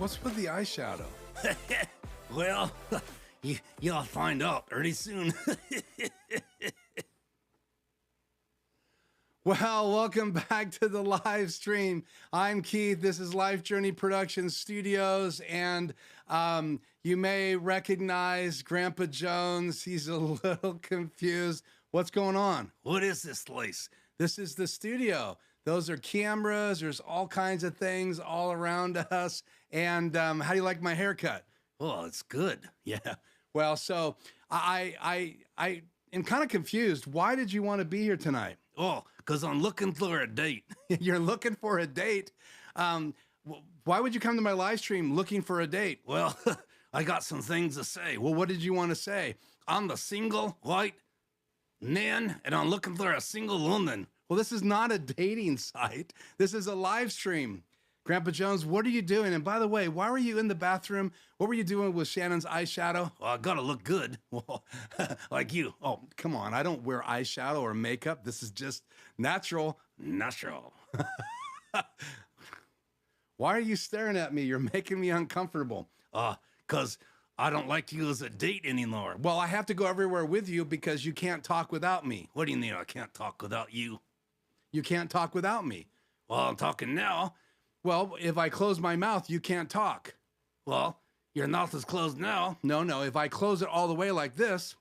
What's with the eyeshadow? Well, you'll find out pretty soon. Well, welcome back to the live stream. I'm Keith. This is Life Journey Productions Studios, and you may recognize Grandpa Jones. He's a little confused. What's going on? What is this place? This is the studio. Those are cameras. There's all kinds of things all around us. And how do you like my haircut? Oh, it's good. Yeah. Well, so I am kind of confused. Why did you want to be here tonight? Oh, because I'm looking for a date. You're looking for a date. Why would you come to my live stream looking for a date? Well, I got some things to say. Well, what did you want to say? I'm the single white man, and I'm looking for a single woman. Well, this is not a dating site. This is a live stream. Grandpa Jones, what are you doing? And by the way, why were you in the bathroom? What were you doing with Shannon's eyeshadow? Well, I gotta look good. Well, like you. Oh, come on. I don't wear eyeshadow or makeup. This is just natural. Natural. Why are you staring at me? You're making me uncomfortable. Because I don't like you as a date anymore. Well, I have to go everywhere with you because you can't talk without me. What do you mean I can't talk without you? You can't talk without me. Well, I'm talking now. Well, if I close my mouth, you can't talk. Well, your mouth is closed now. No. If I close it all the way like this.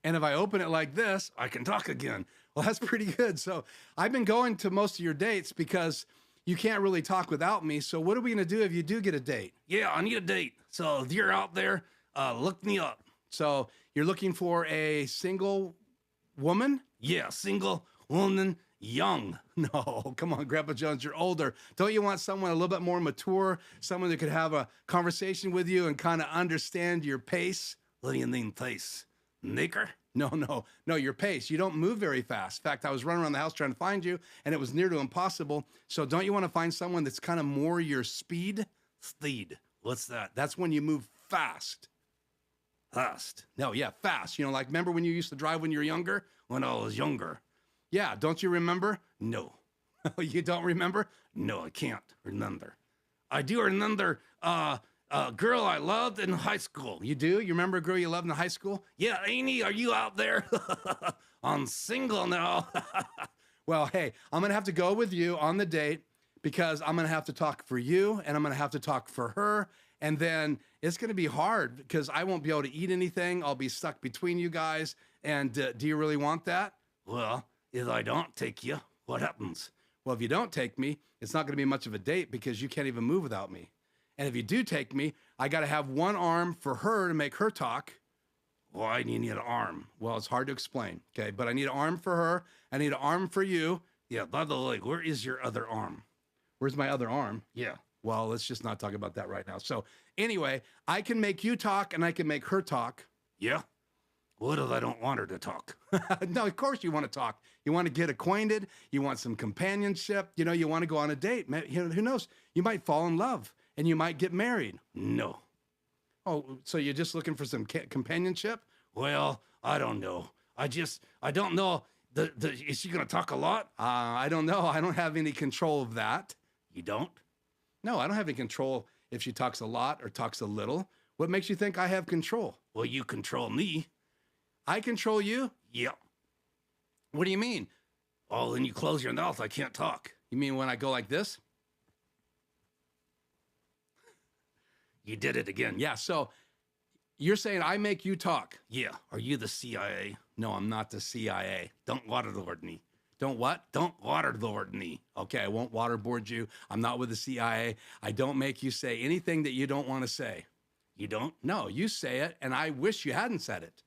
And if I open it like this, I can talk again. Well, that's pretty good. So I've been going to most of your dates because you can't really talk without me. So what are we going to do if you do get a date? Yeah, I need a date. So if you're out there, look me up. So you're looking for a single woman? Yeah, single woman, young. No, come on, Grandpa Jones, you're older. Don't you want someone a little bit more mature, someone that could have a conversation with you and kind of understand your pace? What do you mean pace? Nigger? No, your pace. You don't move very fast. In fact, I was running around the house trying to find you, and it was near to impossible. So don't you want to find someone that's kind of more your speed? Speed. What's that? That's when you move fast. Fast. No, yeah, fast. You know, like remember when you used to drive when you were younger? When I was younger. Yeah, don't you remember? No. You don't remember? No, I can't remember. I do remember a girl I loved in high school. You do? You remember a girl you loved in high school? Yeah, Amy, are you out there? I'm single now. Well, hey, I'm going to have to go with you on the date because I'm going to have to talk for you and I'm going to have to talk for her. And then it's going to be hard because I won't be able to eat anything. I'll be stuck between you guys. And do you really want that? Well, if I don't take you, what happens? Well, if you don't take me, it's not going to be much of a date because you can't even move without me. And if you do take me, I got to have one arm for her to make her talk. Why do you need an arm? Well, it's hard to explain, okay? But I need an arm for her. I need an arm for you. Yeah, by the way, where is your other arm? Where's my other arm? Yeah. Well, let's just not talk about that right now. So anyway, I can make you talk and I can make her talk. Yeah? What if I don't want her to talk? No, of course you want to talk. You want to get acquainted. You want some companionship. You know, you want to go on a date. Who knows? You might fall in love. And you might get married. No. Oh, so you're just looking for some companionship? Well, I don't know. I don't know. Is she going to talk a lot? I don't know. I don't have any control of that. You don't? No, I don't have any control if she talks a lot or talks a little. What makes you think I have control? Well, you control me. I control you? Yeah. What do you mean? Oh, when you close your mouth, I can't talk. You mean when I go like this? You did it again. Yeah, so you're saying I make you talk? Yeah. Are you the CIA? No, I'm not the CIA. Don't waterboard me. Don't what? Don't waterboard me. Okay, I won't waterboard you. I'm not with the CIA. I don't make you say anything that you don't want to say. You don't? No, you say it, and I wish you hadn't said it.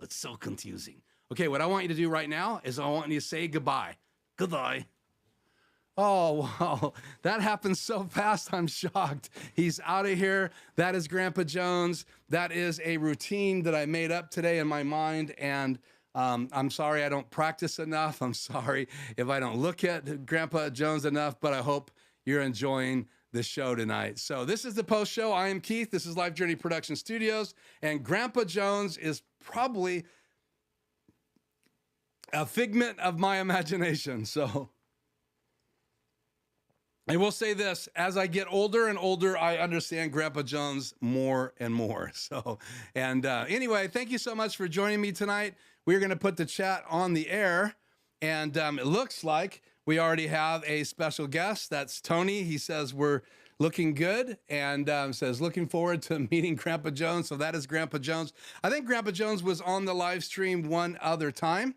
It's so confusing. Okay, what I want you to do right now is I want you to say goodbye. Goodbye. Oh, wow. That happened so fast, I'm shocked. He's out of here. That is Grandpa Jones. That is a routine that I made up today in my mind, and I'm sorry I don't practice enough. I'm sorry if I don't look at Grandpa Jones enough, but I hope you're enjoying the show tonight. So this is the post show. I am Keith. This is Life Journey Production Studios, and Grandpa Jones is probably a figment of my imagination. So I will say this, as I get older and older, I understand Grandpa Jones more and more. So, and anyway, thank you so much for joining me tonight. We're going to put the chat on the air, and it looks like we already have a special guest. That's Tony. He says we're looking good, and says looking forward to meeting Grandpa Jones. So that is Grandpa Jones. I think Grandpa Jones was on the live stream one other time.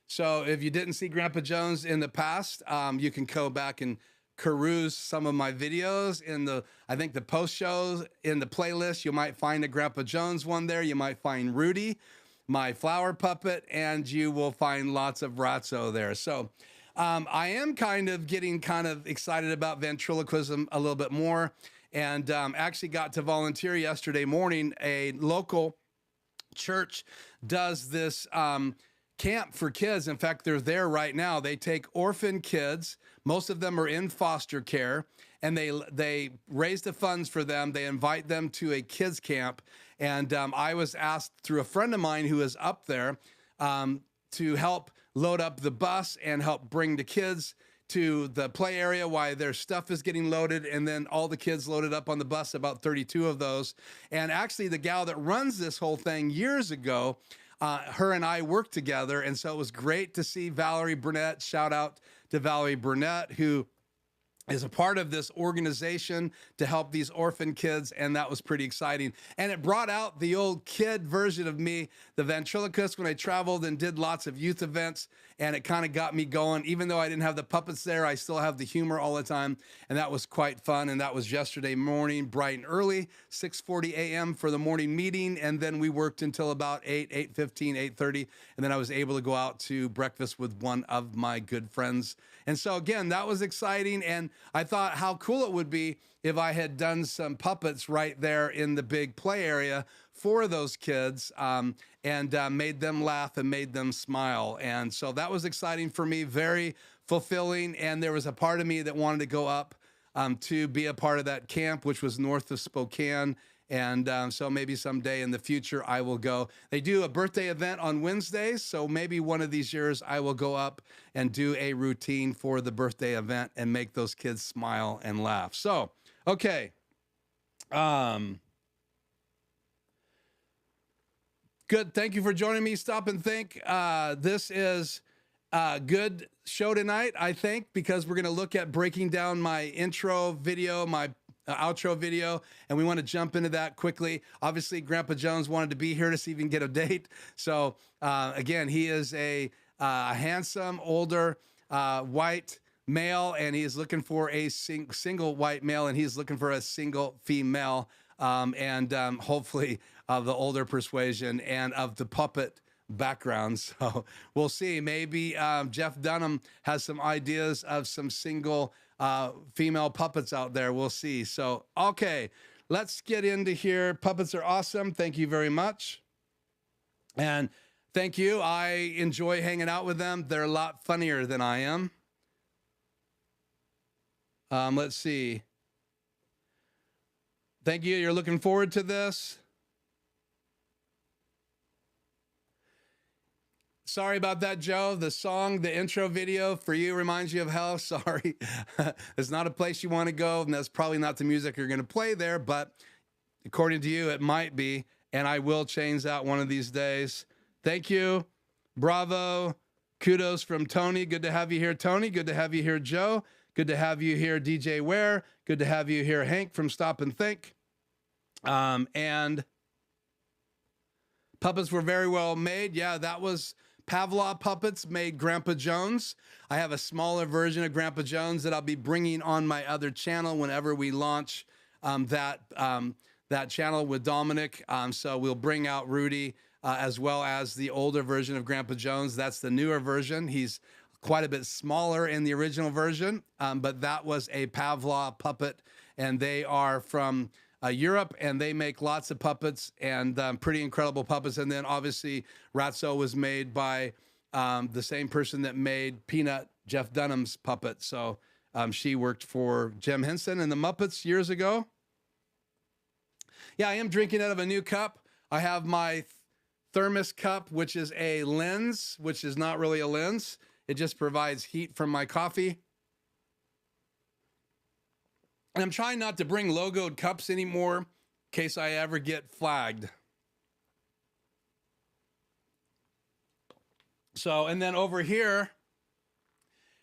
So if you didn't see Grandpa Jones in the past, you can go back and peruse some of my videos in the, I think the post shows in the playlist. You might find a Grandpa Jones one there. You might find Rudy, my flower puppet, and you will find lots of Ratso there. So I am getting excited about ventriloquism a little bit more, and actually got to volunteer yesterday morning. A local church does this camp for kids. In fact, they're there right now. They take orphan kids. Most of them are in foster care, and they raise the funds for them. They invite them to a kids camp. And I was asked through a friend of mine who is up there to help load up the bus and help bring the kids to the play area while their stuff is getting loaded, and then all the kids loaded up on the bus, about 32 of those. And actually the gal that runs this whole thing years ago, her and I worked together, and so it was great to see Valerie Burnett. Shout out to Valerie Burnett, who is a part of this organization to help these orphan kids, and that was pretty exciting. And it brought out the old kid version of me, the ventriloquist, when I traveled and did lots of youth events, and it kind of got me going. Even though I didn't have the puppets there, I still have the humor all the time, and that was quite fun. And that was yesterday morning, bright and early, 6:40 a.m. for the morning meeting, and then we worked until about 8:15, 8:30, and then I was able to go out to breakfast with one of my good friends. And so again, that was exciting, and I thought how cool it would be if I had done some puppets right there in the big play area for those kids, and made them laugh and made them smile. And so that was exciting for me, very fulfilling. And there was a part of me that wanted to go up to be a part of that camp, which was north of Spokane. And so maybe someday in the future I will go. They do a birthday event on Wednesdays, so maybe one of these years I will go up and do a routine for the birthday event and make those kids smile and laugh. So, okay. Good. Thank you for joining me. Stop and think. This is a good show tonight, I think, because we're going to look at breaking down my intro video, my outro video, and we want to jump into that quickly. Obviously, Grandpa Jones wanted to be here to see if he can get a date. So again, he is a handsome, older, white male, and he is looking for a single white male, and he's looking for a single female, and hopefully of the older persuasion and of the puppet background. So we'll see. Maybe Jeff Dunham has some ideas of some single female puppets out there. We'll see. So, okay, let's get into here. Puppets are awesome. Thank you very much. And thank you. I enjoy hanging out with them. They're a lot funnier than I am. Let's see. Thank you. You're looking forward to this. Sorry about that, Joe. The song, the intro video for you reminds you of hell. Sorry. It's not a place you want to go, and that's probably not the music you're going to play there, but according to you, it might be, and I will change that one of these days. Thank you. Bravo. Kudos from Tony. Good to have you here, Tony. Good to have you here, Joe. Good to have you here, DJ Ware. Good to have you here, Hank from Stop and Think. And puppets were very well made. Yeah, that was Pavlov puppets made Grandpa Jones. I have a smaller version of Grandpa Jones that I'll be bringing on my other channel whenever we launch that channel with Dominic. So we'll bring out Rudy as well as the older version of Grandpa Jones. That's the newer version. He's quite a bit smaller in the original version, but that was a Pavlov puppet, and they are from Europe, and they make lots of puppets and pretty incredible puppets. And then obviously Ratso was made by the same person that made Peanut, Jeff Dunham's puppet. So She worked for Jim Henson and the Muppets years ago. Yeah, I am drinking out of a new cup. I have my thermos cup, which is a lens, which is not really a lens. It just provides heat from my coffee. And I'm trying not to bring logoed cups anymore in case I ever get flagged. So, and then over here,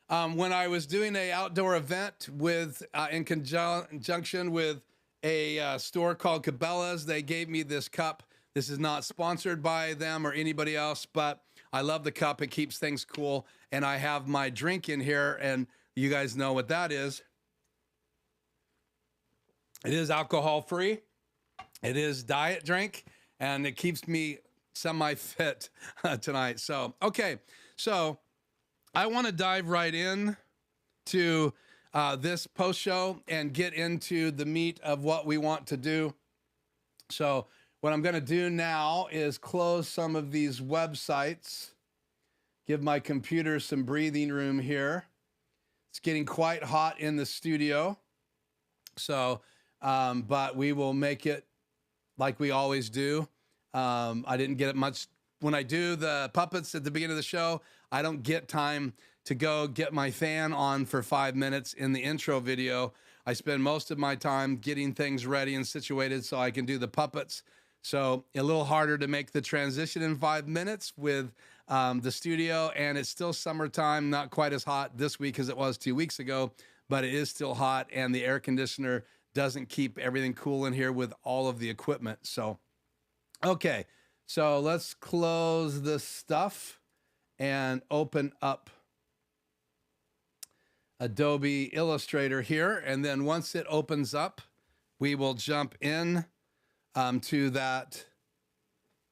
when I was doing an outdoor event with, in conjunction with a store called Cabela's, they gave me this cup. This is not sponsored by them or anybody else, but I love the cup. It keeps things cool. And I have my drink in here, and you guys know what that is. It is alcohol-free. It is diet drink, and it keeps me semi-fit tonight. So, okay. So I want to dive right in to this post show and get into the meat of what we want to do. So what I'm going to do now is close some of these websites, give my computer some breathing room here. It's getting quite hot in the studio. So, but we will make it like we always do. I didn't get it much when I do the puppets at the beginning of the show. I don't get time to go get my fan on for 5 minutes in the intro video. I spend most of my time getting things ready and situated so I can do the puppets. So a little harder to make the transition in 5 minutes with the studio, and it's still summertime, not quite as hot this week as it was 2 weeks ago, but it is still hot, and the air conditioner doesn't keep everything cool in here with all of the equipment. So, okay, so let's close this stuff and open up Adobe Illustrator here. And then once it opens up, we will jump in to that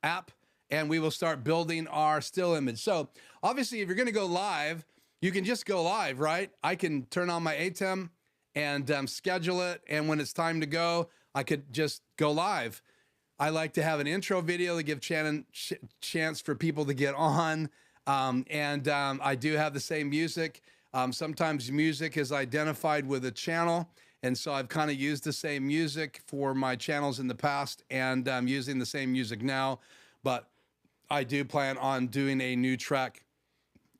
app and we will start building our still image. So obviously, if you're going to go live, you can just go live, right? I can turn on my ATEM and schedule it. And when it's time to go, I could just go live. I like to have an intro video to give chance for people to get on. I do have the same music. Sometimes music is identified with a channel. And so I've kind of used the same music for my channels in the past, and I'm using the same music now. But I do plan on doing a new track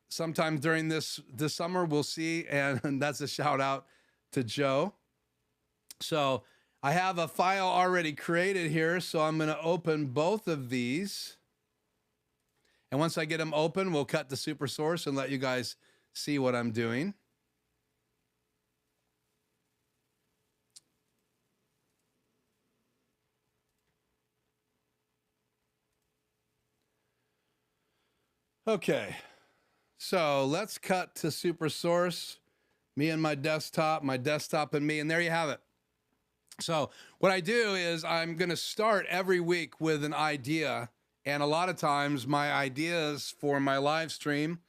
sometime during this summer. We'll see. And that's a shout out to Joe. So I have a file already created here. So I'm going to open both of these. And once I get them open, we'll cut to super source and let you guys see what I'm doing. Okay, so let's cut to super source, me and my desktop and me, and there you have it. So what I do is I'm going to start every week with an idea, and a lot of times my ideas for my live stream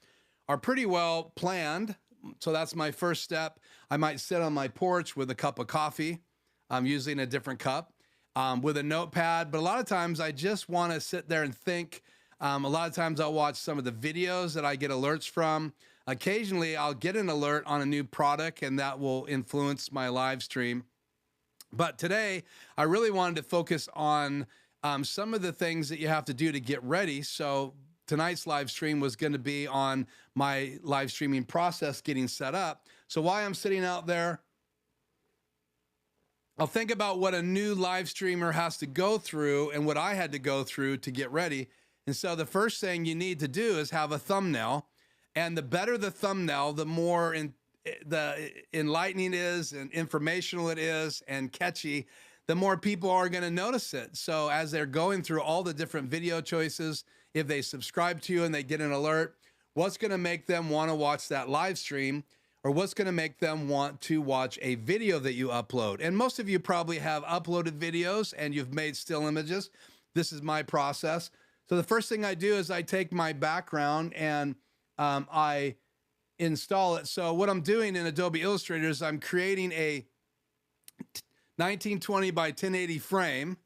are pretty well planned. So that's my first step. I might sit on my porch with a cup of coffee. I'm using a different cup with a notepad, but a lot of times I just want to sit there and think. A lot of times I'll watch some of the videos that I get alerts from. Occasionally I'll get an alert on a new product, and that will influence my live stream. But today I really wanted to focus on some of the things that you have to do to get ready. So tonight's live stream was going to be on my live streaming process getting set up. So while I'm sitting out there, I'll think about what a new live streamer has to go through and what I had to go through to get ready. And so the first thing you need to do is have a thumbnail. And the better the thumbnail, the more the enlightening it is and informational it is and catchy, the more people are going to notice it. So as they're going through all the different video choices, if they subscribe to you and they get an alert, what's going to make them want to watch that live stream, or what's going to make them want to watch a video that you upload? And most of you probably have uploaded videos and you've made still images. This is my process. So the first thing I do is I take my background and I install it. So what I'm doing in Adobe Illustrator is I'm creating a 1920 by 1080 frame,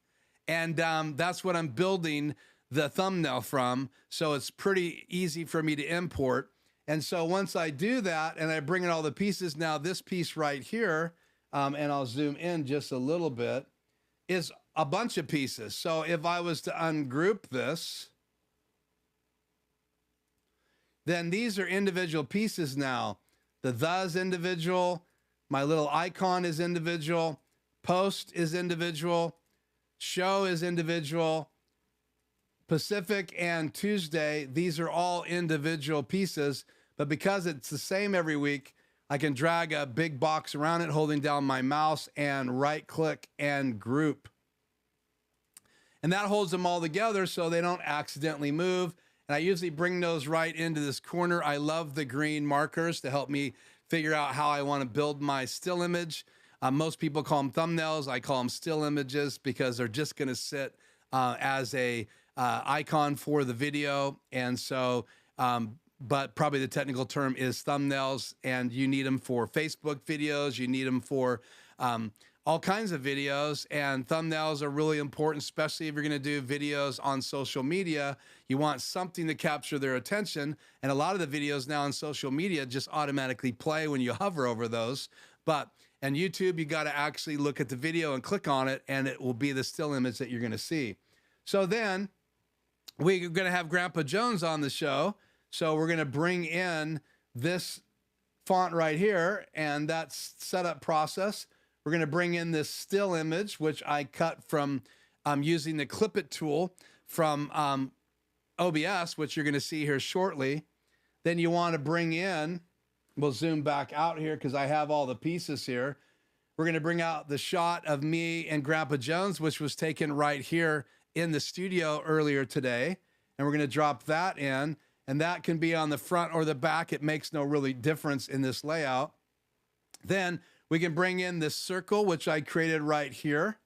and that's what I'm building the thumbnail from. So it's pretty easy for me to import. And so once I do that and I bring in all the pieces, now this piece right here, and I'll zoom in just a little bit, is a bunch of pieces. So if I was to ungroup this, then these are individual pieces now. The's individual, my little icon is individual, post is individual, show is individual, Pacific and Tuesday, these are all individual pieces, but because it's the same every week, I can drag a big box around it, holding down my mouse and right click and group. And that holds them all together so they don't accidentally move. And I usually bring those right into this corner. I love the green markers to help me figure out how I want to build my still image. Most people call them thumbnails. I call them still images because they're just going to sit as a icon for the video. And so, but probably the technical term is thumbnails, and you need them for Facebook videos. You need them for all kinds of videos, and thumbnails are really important, especially if you're going to do videos on social media. You want something to capture their attention, and a lot of the videos now on social media just automatically play when you hover over those. But on YouTube, you got to actually look at the video and click on it, and it will be the still image that you're going to see. So then we're going to have Grandpa Jones on the show. So we're going to bring in this font right here, and that's setup process. We're going to bring in this still image, which I cut from using the Clip It tool from OBS, which you're going to see here shortly. Then you want to bring in, we'll zoom back out here because I have all the pieces here. We're going to bring out the shot of me and Grandpa Jones, which was taken right here in the studio earlier today. And we're going to drop that in, and that can be on the front or the back. It makes no really difference in this layout. Then we can bring in this circle, which I created right here,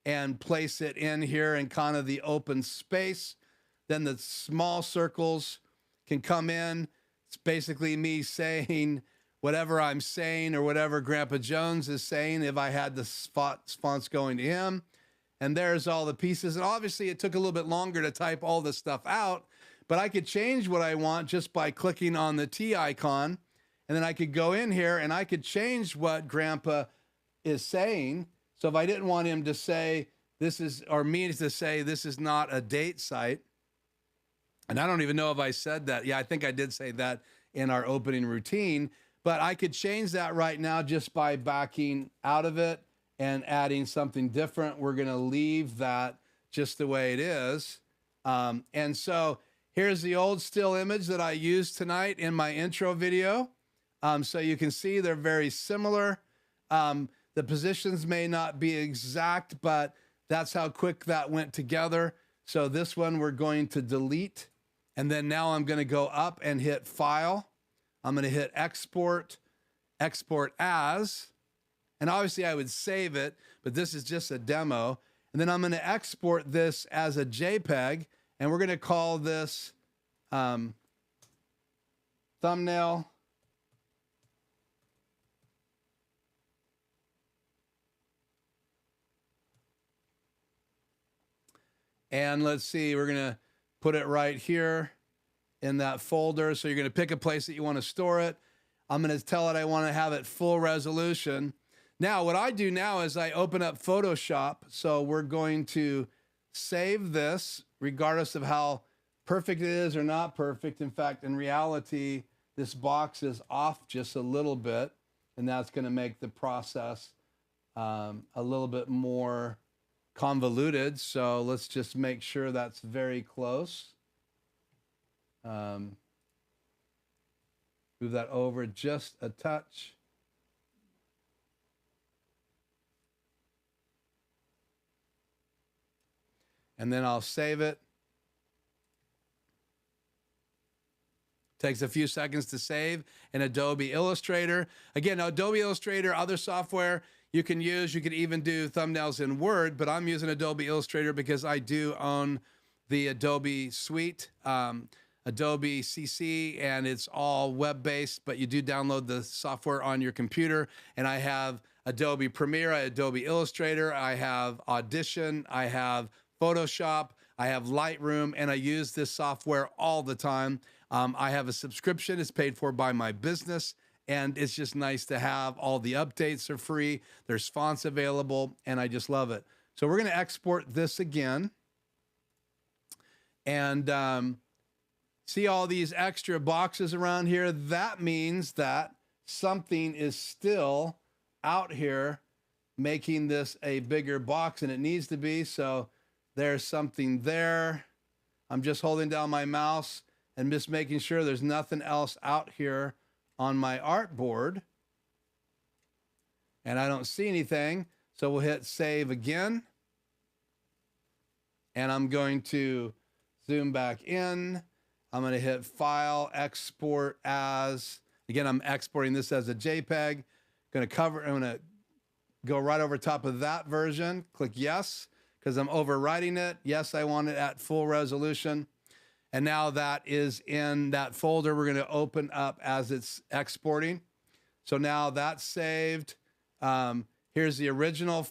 and place it in here in kind of the open space. Then the small circles can come in. It's basically me saying whatever I'm saying or whatever Grandpa Jones is saying if I had the fonts going to him. And there's all the pieces. And obviously it took a little bit longer to type all this stuff out, but I could change what I want just by clicking on the T icon. And then I could go in here and I could change what Grandpa is saying. So if I didn't want him to say this is, or me to say this is not a date site, and I don't even know if I said that. Yeah, I think I did say that in our opening routine, but I could change that right now just by backing out of it and adding something different. We're going to leave that just the way it is. And so here's the old still image that I used tonight in my intro video. So you can see they're very similar. The positions may not be exact, but that's how quick that went together. So this one we're going to delete. And then now I'm going to go up and hit File. I'm going to hit Export, Export As. And obviously I would save it, but this is just a demo. And then I'm going to export this as a JPEG, and we're going to call this thumbnail. And let's see, we're going to put it right here in that folder. So you're going to pick a place that you want to store it. I'm going to tell it I want to have it full resolution. Now, what I do now is I open up Photoshop. So we're going to save this regardless of how perfect it is or not perfect. In fact, in reality, this box is off just a little bit, and that's going to make the process a little bit more convoluted. So let's just make sure that's very close. Move that over just a touch. And then I'll save it. Takes a few seconds to save in Adobe Illustrator. Again, Adobe Illustrator, other software you can use. You could even do thumbnails in Word, but I'm using Adobe Illustrator because I do own the Adobe suite, Adobe CC, and it's all web-based, but you do download the software on your computer. And I have Adobe Premiere, Adobe Illustrator, I have Audition, I have Photoshop, I have Lightroom, and I use this software all the time. I have a subscription. It's paid for by my business, and it's just nice to have. All the updates are free. There's fonts available, and I just love it. So we're going to export this again. And see all these extra boxes around here? That means that something is still out here making this a bigger box, and it needs to be. So there's something there. I'm just holding down my mouse and just making sure there's nothing else out here on my artboard. And I don't see anything. So we'll hit save again. And I'm going to zoom back in. I'm going to hit File, Export As. Again, I'm exporting this as a JPEG. I'm going to go right over top of that version. Click Yes, because I'm overwriting it. Yes, I want it at full resolution. And now that is in that folder we're going to open up as it's exporting. So now that's saved. Here's the original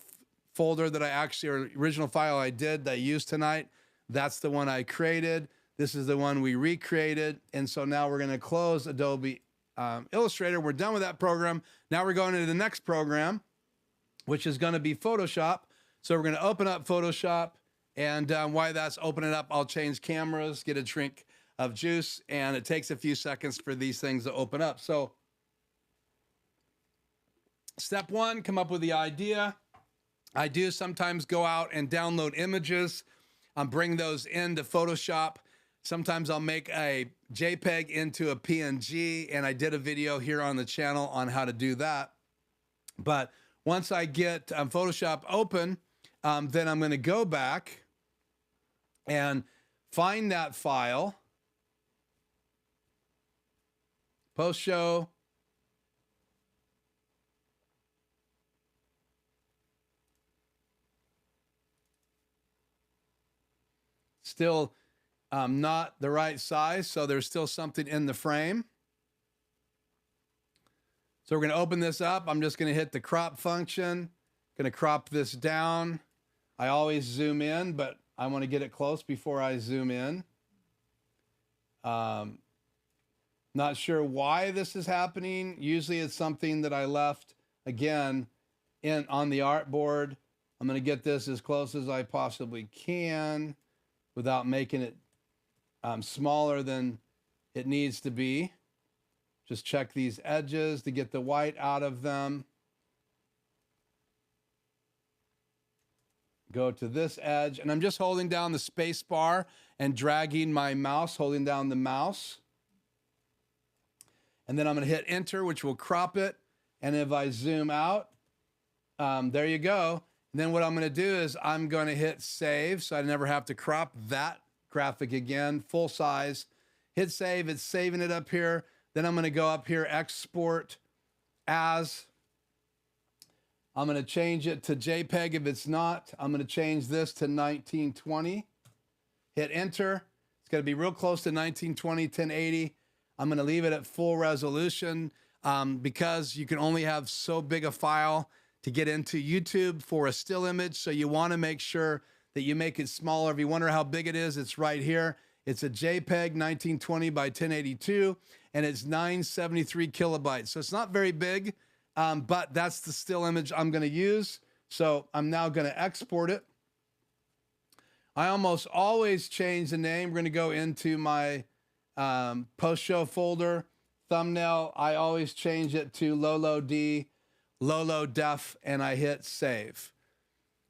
folder that or original file I used tonight. That's the one I created. This is the one we recreated. And so now we're going to close Adobe Illustrator. We're done with that program. Now we're going into the next program, which is going to be Photoshop. So we're going to open up Photoshop. And while that's opening up, I'll change cameras, get a drink of juice, and it takes a few seconds for these things to open up. So step one, come up with the idea. I do sometimes go out and download images, bring those into Photoshop. Sometimes I'll make a JPEG into a PNG, and I did a video here on the channel on how to do that. But once I get Photoshop open, then I'm going to go back and find that file, post-show, still not the right size, so there's still something in the frame. So we're going to open this up. I'm just going to hit the crop function, going to crop this down. I always zoom in, but I want to get it close before I zoom in. Not sure why this is happening. Usually it's something that I left, again, on the artboard. I'm going to get this as close as I possibly can without making it smaller than it needs to be. Just check these edges to get the white out of them. Go to this edge, and I'm just holding down the space bar and dragging my mouse, holding down the mouse. And then I'm going to hit enter, which will crop it. And if I zoom out, there you go. And then what I'm going to do is I'm going to hit save, so I never have to crop that graphic again, full size. Hit save, it's saving it up here. Then I'm going to go up here, export as. I'm going to change it to JPEG if it's not. I'm going to change this to 1920. Hit enter. It's going to be real close to 1920, 1080. I'm going to leave it at full resolution because you can only have so big a file to get into YouTube for a still image. So you want to make sure that you make it smaller. If you wonder how big it is, it's right here. It's a JPEG 1920 by 1082, and it's 973 kilobytes. So it's not very big. But that's the still image I'm going to use. So I'm now going to export it. I almost always change the name. We're going to go into my post-show folder. Thumbnail, I always change it to low D, low def, and I hit save.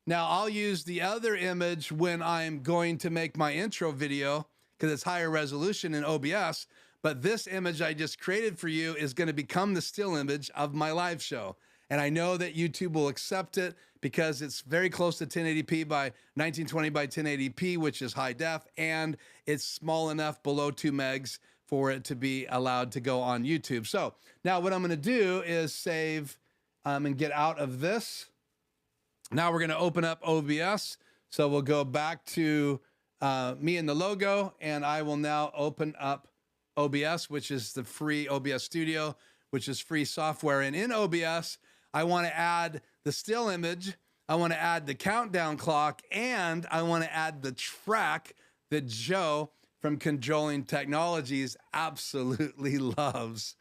Now I'll use the other image when I'm going to make my intro video because it's higher resolution in OBS. But this image I just created for you is going to become the still image of my live show. And I know that YouTube will accept it because it's very close to 1080p by 1920 by 1080p, which is high def, and it's small enough below 2 megs for it to be allowed to go on YouTube. So now what I'm going to do is save and get out of this. Now we're going to open up OBS. So we'll go back to me and the logo, and I will now open up OBS, which is the free OBS Studio, which is free software. And in OBS, I want to add the still image I want to add the countdown clock, and I want to add the track that Joe from Controlling Technologies absolutely loves.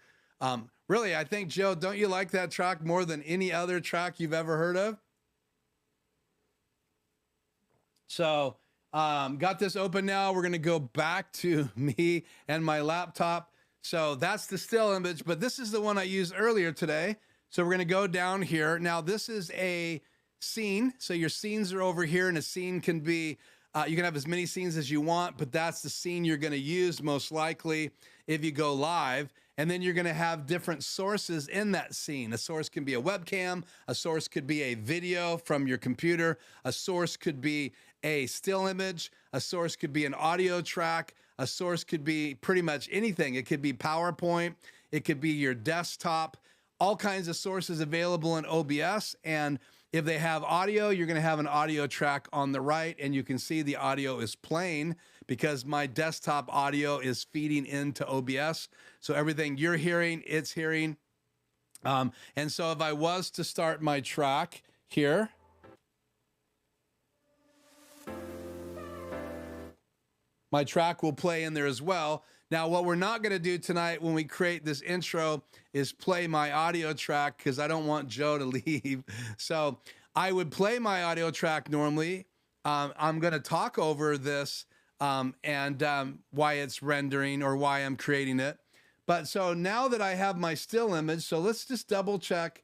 Really, I think, Joe, don't you like that track more than any other track you've ever heard of? So, got this open now. We're going to go back to me and my laptop. So that's the still image, but this is the one I used earlier today. So we're going to go down here. Now, this is a scene. So your scenes are over here, and a scene can be, you can have as many scenes as you want, but that's the scene you're going to use most likely if you go live. And then you're going to have different sources in that scene. A source can be a webcam. A source could be a video from your computer. A source could be a still image. A source could be an audio track. A source could be pretty much anything. It could be PowerPoint. It could be your desktop. All kinds of sources available in OBS. And if they have audio, you're going to have an audio track on the right, and you can see the audio is playing because my desktop audio is feeding into OBS. So everything you're hearing, it's hearing. And so if I was to start my track here, my track will play in there as well. Now, what we're not going to do tonight when we create this intro is play my audio track because I don't want Joe to leave. So I would play my audio track normally. I'm going to talk over this and why it's rendering or why I'm creating it. But so now that I have my still image, so let's just double check.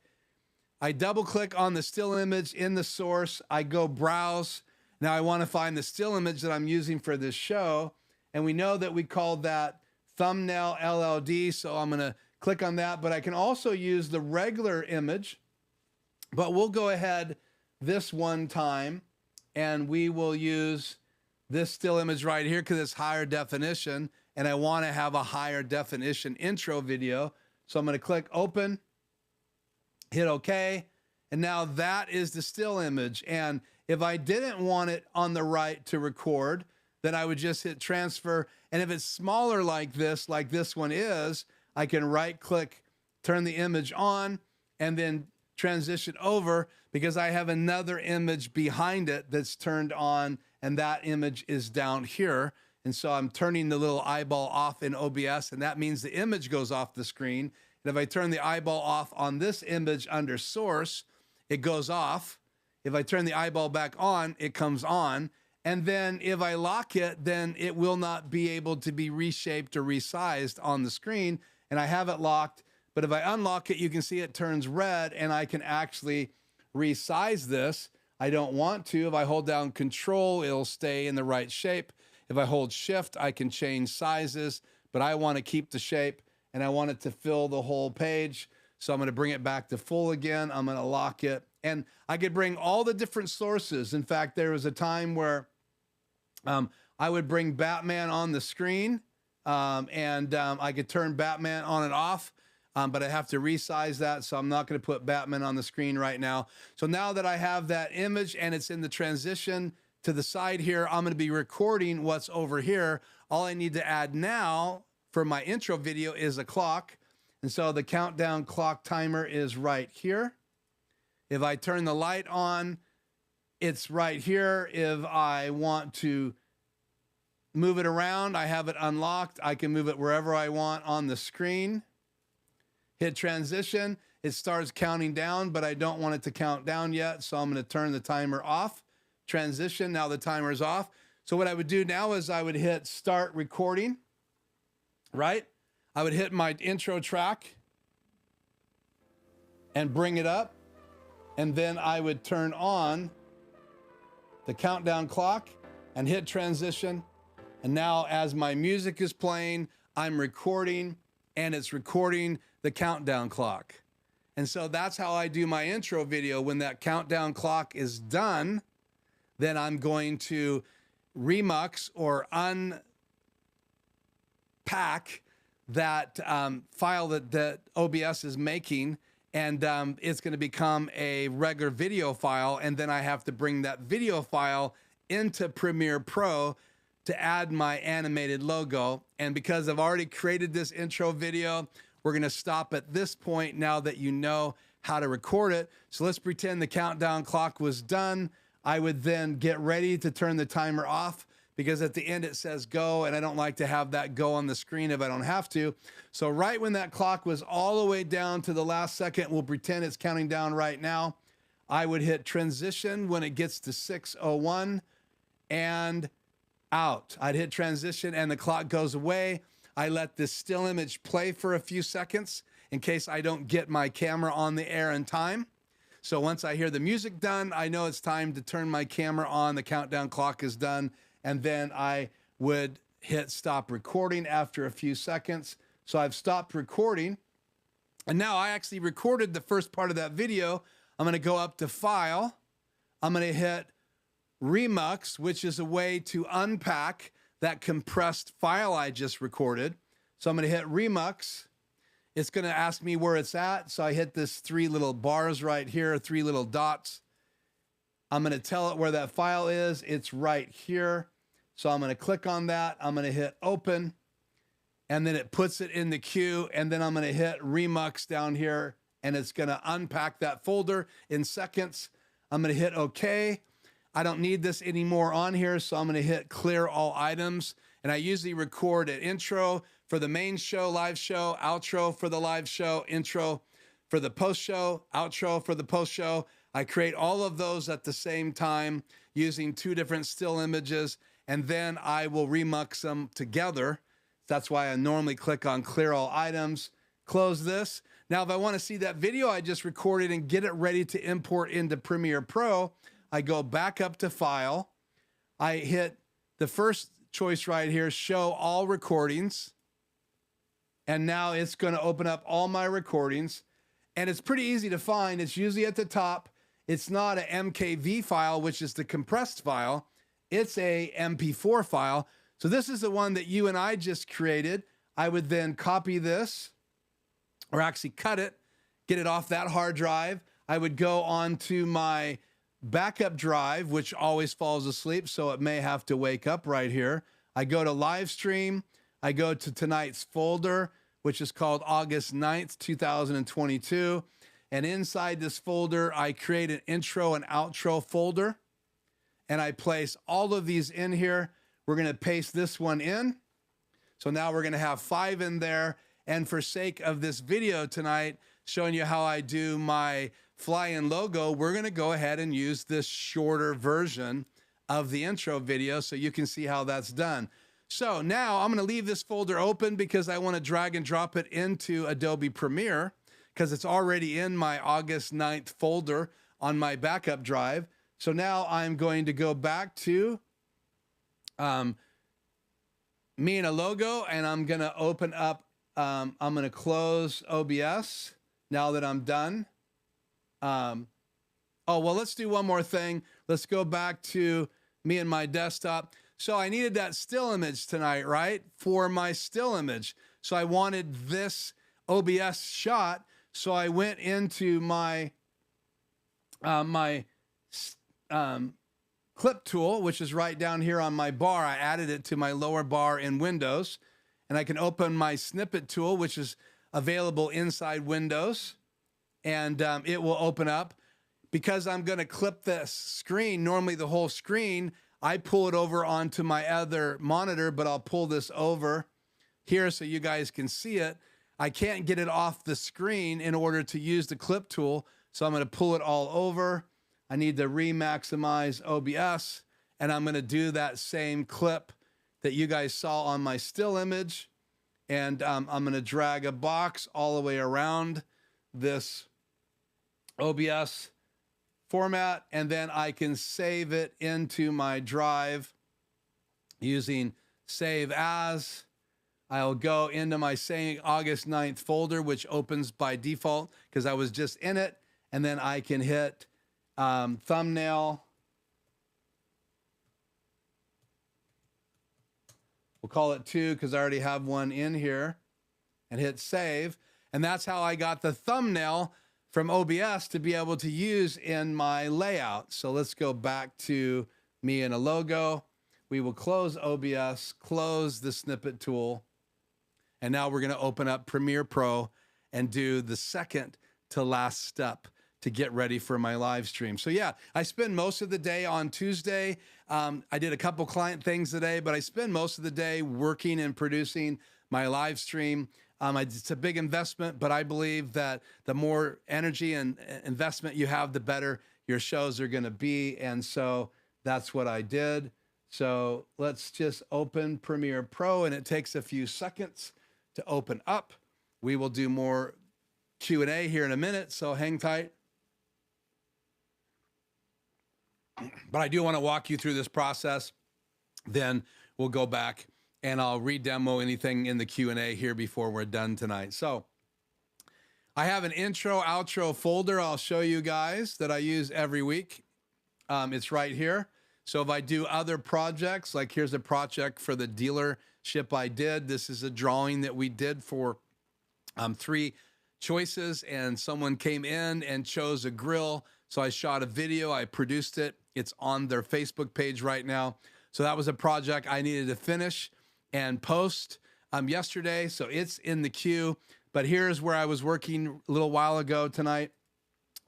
I double click on the still image in the source. I go browse. Now I want to find the still image that I'm using for this show. And we know that we called that thumbnail LLD. So I'm going to click on that, but I can also use the regular image, but we'll go ahead this one time and we will use this still image right here because it's higher definition and I want to have a higher definition intro video. So I'm going to click open, hit OK. And now that is the still image. And if I didn't want it on the right to record, then I would just hit transfer. And if it's smaller like this one is, I can right click, turn the image on, and then transition over because I have another image behind it that's turned on, and that image is down here. And so I'm turning the little eyeball off in OBS, and that means the image goes off the screen. And if I turn the eyeball off on this image under source, it goes off. If I turn the eyeball back on, it comes on. And then if I lock it, then it will not be able to be reshaped or resized on the screen. And I have it locked. But if I unlock it, you can see it turns red and I can actually resize this. I don't want to. If I hold down Control, it'll stay in the right shape. If I hold Shift, I can change sizes, but I want to keep the shape and I want it to fill the whole page. So I'm going to bring it back to full again. I'm going to lock it. And I could bring all the different sources. In fact, there was a time where I would bring Batman on the screen and I could turn Batman on and off, but I have to resize that. So I'm not going to put Batman on the screen right now. So now that I have that image and it's in the transition to the side here, I'm going to be recording what's over here. All I need to add now for my intro video is a clock. And so the countdown clock timer is right here. If I turn the light on, it's right here. If I want to move it around, I have it unlocked. I can move it wherever I want on the screen. Hit transition. It starts counting down, but I don't want it to count down yet. So I'm going to turn the timer off. Transition. Now the timer is off. So what I would do now is I would hit start recording, right? I would hit my intro track and bring it up. And then I would turn on the countdown clock and hit transition. And now as my music is playing, I'm recording and it's recording the countdown clock. And so that's how I do my intro video. When that countdown clock is done, then I'm going to remux or unpack that file that OBS is making, and it's going to become a regular video file. And then I have to bring that video file into Premiere Pro to add my animated logo. And because I've already created this intro video, we're going to stop at this point now that you know how to record it. So let's pretend the countdown clock was done. I would then get ready to turn the timer off, because at the end it says go, and I don't like to have that go on the screen if I don't have to. So right when that clock was all the way down to the last second, we'll pretend it's counting down right now, I would hit transition when it gets to 6:01 and out. I'd hit transition and the clock goes away. I let this still image play for a few seconds in case I don't get my camera on the air in time. So once I hear the music done, I know it's time to turn my camera on. The countdown clock is done. And then I would hit stop recording after a few seconds. So I've stopped recording. And now I actually recorded the first part of that video. I'm going to go up to File. I'm going to hit Remux, which is a way to unpack that compressed file I just recorded. So I'm going to hit Remux. It's going to ask me where it's at. So I hit this 3 little bars right here, 3 little dots. I'm going to tell it where that file is. It's right here. So I'm going to click on that. I'm going to hit open, and then it puts it in the queue. And then I'm going to hit Remux down here, and it's going to unpack that folder in seconds. I'm going to hit OK. I don't need this anymore on here, so I'm going to hit clear all items. And I usually record an intro for the main show, live show, outro for the live show, intro for the post show, outro for the post show. I create all of those at the same time using 2 different still images, and then I will remux them together. That's why I normally click on clear all items, close this. Now, if I want to see that video I just recorded and get it ready to import into Premiere Pro, I go back up to File. I hit the first choice right here, Show All Recordings. And now it's going to open up all my recordings. And it's pretty easy to find. It's usually at the top. It's not an MKV file, which is the compressed file. It's a MP4 file. So this is the one that you and I just created. I would then copy this, or actually cut it, get it off that hard drive. I would go on to my backup drive, which always falls asleep, so it may have to wake up right here. I go to live stream. I go to tonight's folder, which is called August 9th, 2022. And inside this folder, I create an intro and outro folder. And I place all of these in here. We're going to paste this one in. So now we're going to have 5 in there. And for sake of this video tonight, showing you how I do my fly-in logo, we're going to go ahead and use this shorter version of the intro video so you can see how that's done. So now I'm going to leave this folder open because I want to drag and drop it into Adobe Premiere because it's already in my August 9th folder on my backup drive. So now I'm going to go back to me and a logo, and I'm going to open up, I'm going to close OBS now that I'm done. Oh, well, let's do one more thing. Let's go back to me and my desktop. So I needed that still image tonight, right? For my still image. So I wanted this OBS shot. So I went into my, clip tool, which is right down here on my bar. I added it to my lower bar in Windows. And I can open my snippet tool, which is available inside Windows. And it will open up. Because I'm going to clip this screen, normally the whole screen, I pull it over onto my other monitor, but I'll pull this over here so you guys can see it. I can't get it off the screen in order to use the clip tool, so I'm going to pull it all over. I need to re-maximize OBS, and I'm going to do that same clip that you guys saw on my still image, and I'm going to drag a box all the way around this OBS format, and then I can save it into my drive using Save As. I'll go into my same August 9th folder, which opens by default because I was just in it, and then I can hit thumbnail. We'll call it 2 because I already have one in here, and hit save. And that's how I got the thumbnail from OBS to be able to use in my layout. So let's go back to me and a logo. We will close OBS, close the snippet tool. And now we're going to open up Premiere Pro and do the second to last step to get ready for my live stream. So yeah, I spend most of the day on Tuesday. I did a couple client things today, but I spend most of the day working and producing my live stream. It's a big investment, but I believe that the more energy and investment you have, the better your shows are going to be. And so that's what I did. So let's just open Premiere Pro, and it takes a few seconds to open up. We will do more Q&A here in a minute, so hang tight. But I do want to walk you through this process. Then we'll go back and I'll re-demo anything in the Q&A here before we're done tonight. So I have an intro, outro folder I'll show you guys that I use every week. It's right here. So if I do other projects, like here's a project for the dealership I did. This is a drawing that we did for 3 choices, and someone came in and chose a grill. So I shot a video, I produced it. It's on their Facebook page right now. So that was a project I needed to finish and post yesterday. So it's in the queue, but here's where I was working a little while ago tonight.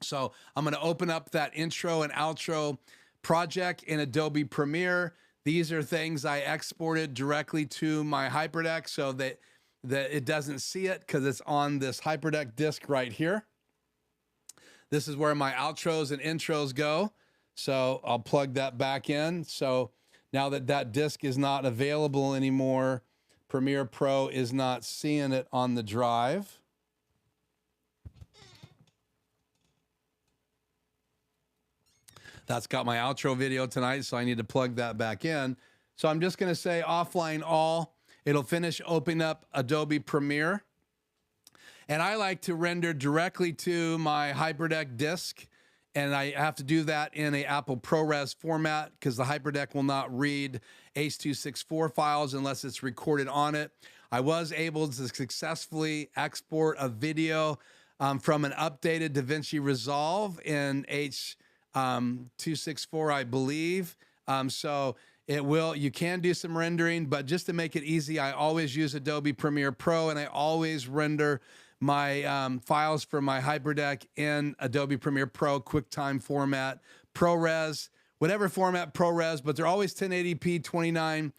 So I'm going to open up that intro and outro project in Adobe Premiere. These are things I exported directly to my HyperDeck so that it doesn't see it because it's on this HyperDeck disk right here. This is where my outros and intros go. So I'll plug that back in. So now that that disk is not available anymore, Premiere Pro is not seeing it on the drive. That's got my outro video tonight, so I need to plug that back in. So I'm just going to say offline all. It'll finish opening up Adobe Premiere. And I like to render directly to my HyperDeck disk. And I have to do that in a Apple ProRes format because the HyperDeck will not read H.264 files unless it's recorded on it. I was able to successfully export a video from an updated DaVinci Resolve in H.264, I believe. So you can do some rendering, but just to make it easy, I always use Adobe Premiere Pro, and I always render my files for my HyperDeck in Adobe Premiere Pro, QuickTime format, ProRes, whatever format ProRes, but they're always 1080p, 29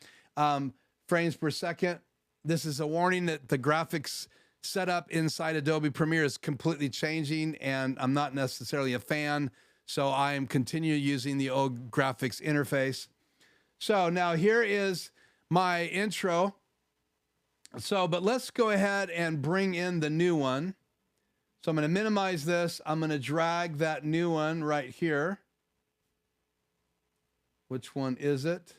frames per second. This is a warning that the graphics setup inside Adobe Premiere is completely changing, and I'm not necessarily a fan, so I am continuing using the old graphics interface. So now here is my intro. So, but let's go ahead and bring in the new one. So I'm going to minimize this. I'm going to drag that new one right here. Which one is it?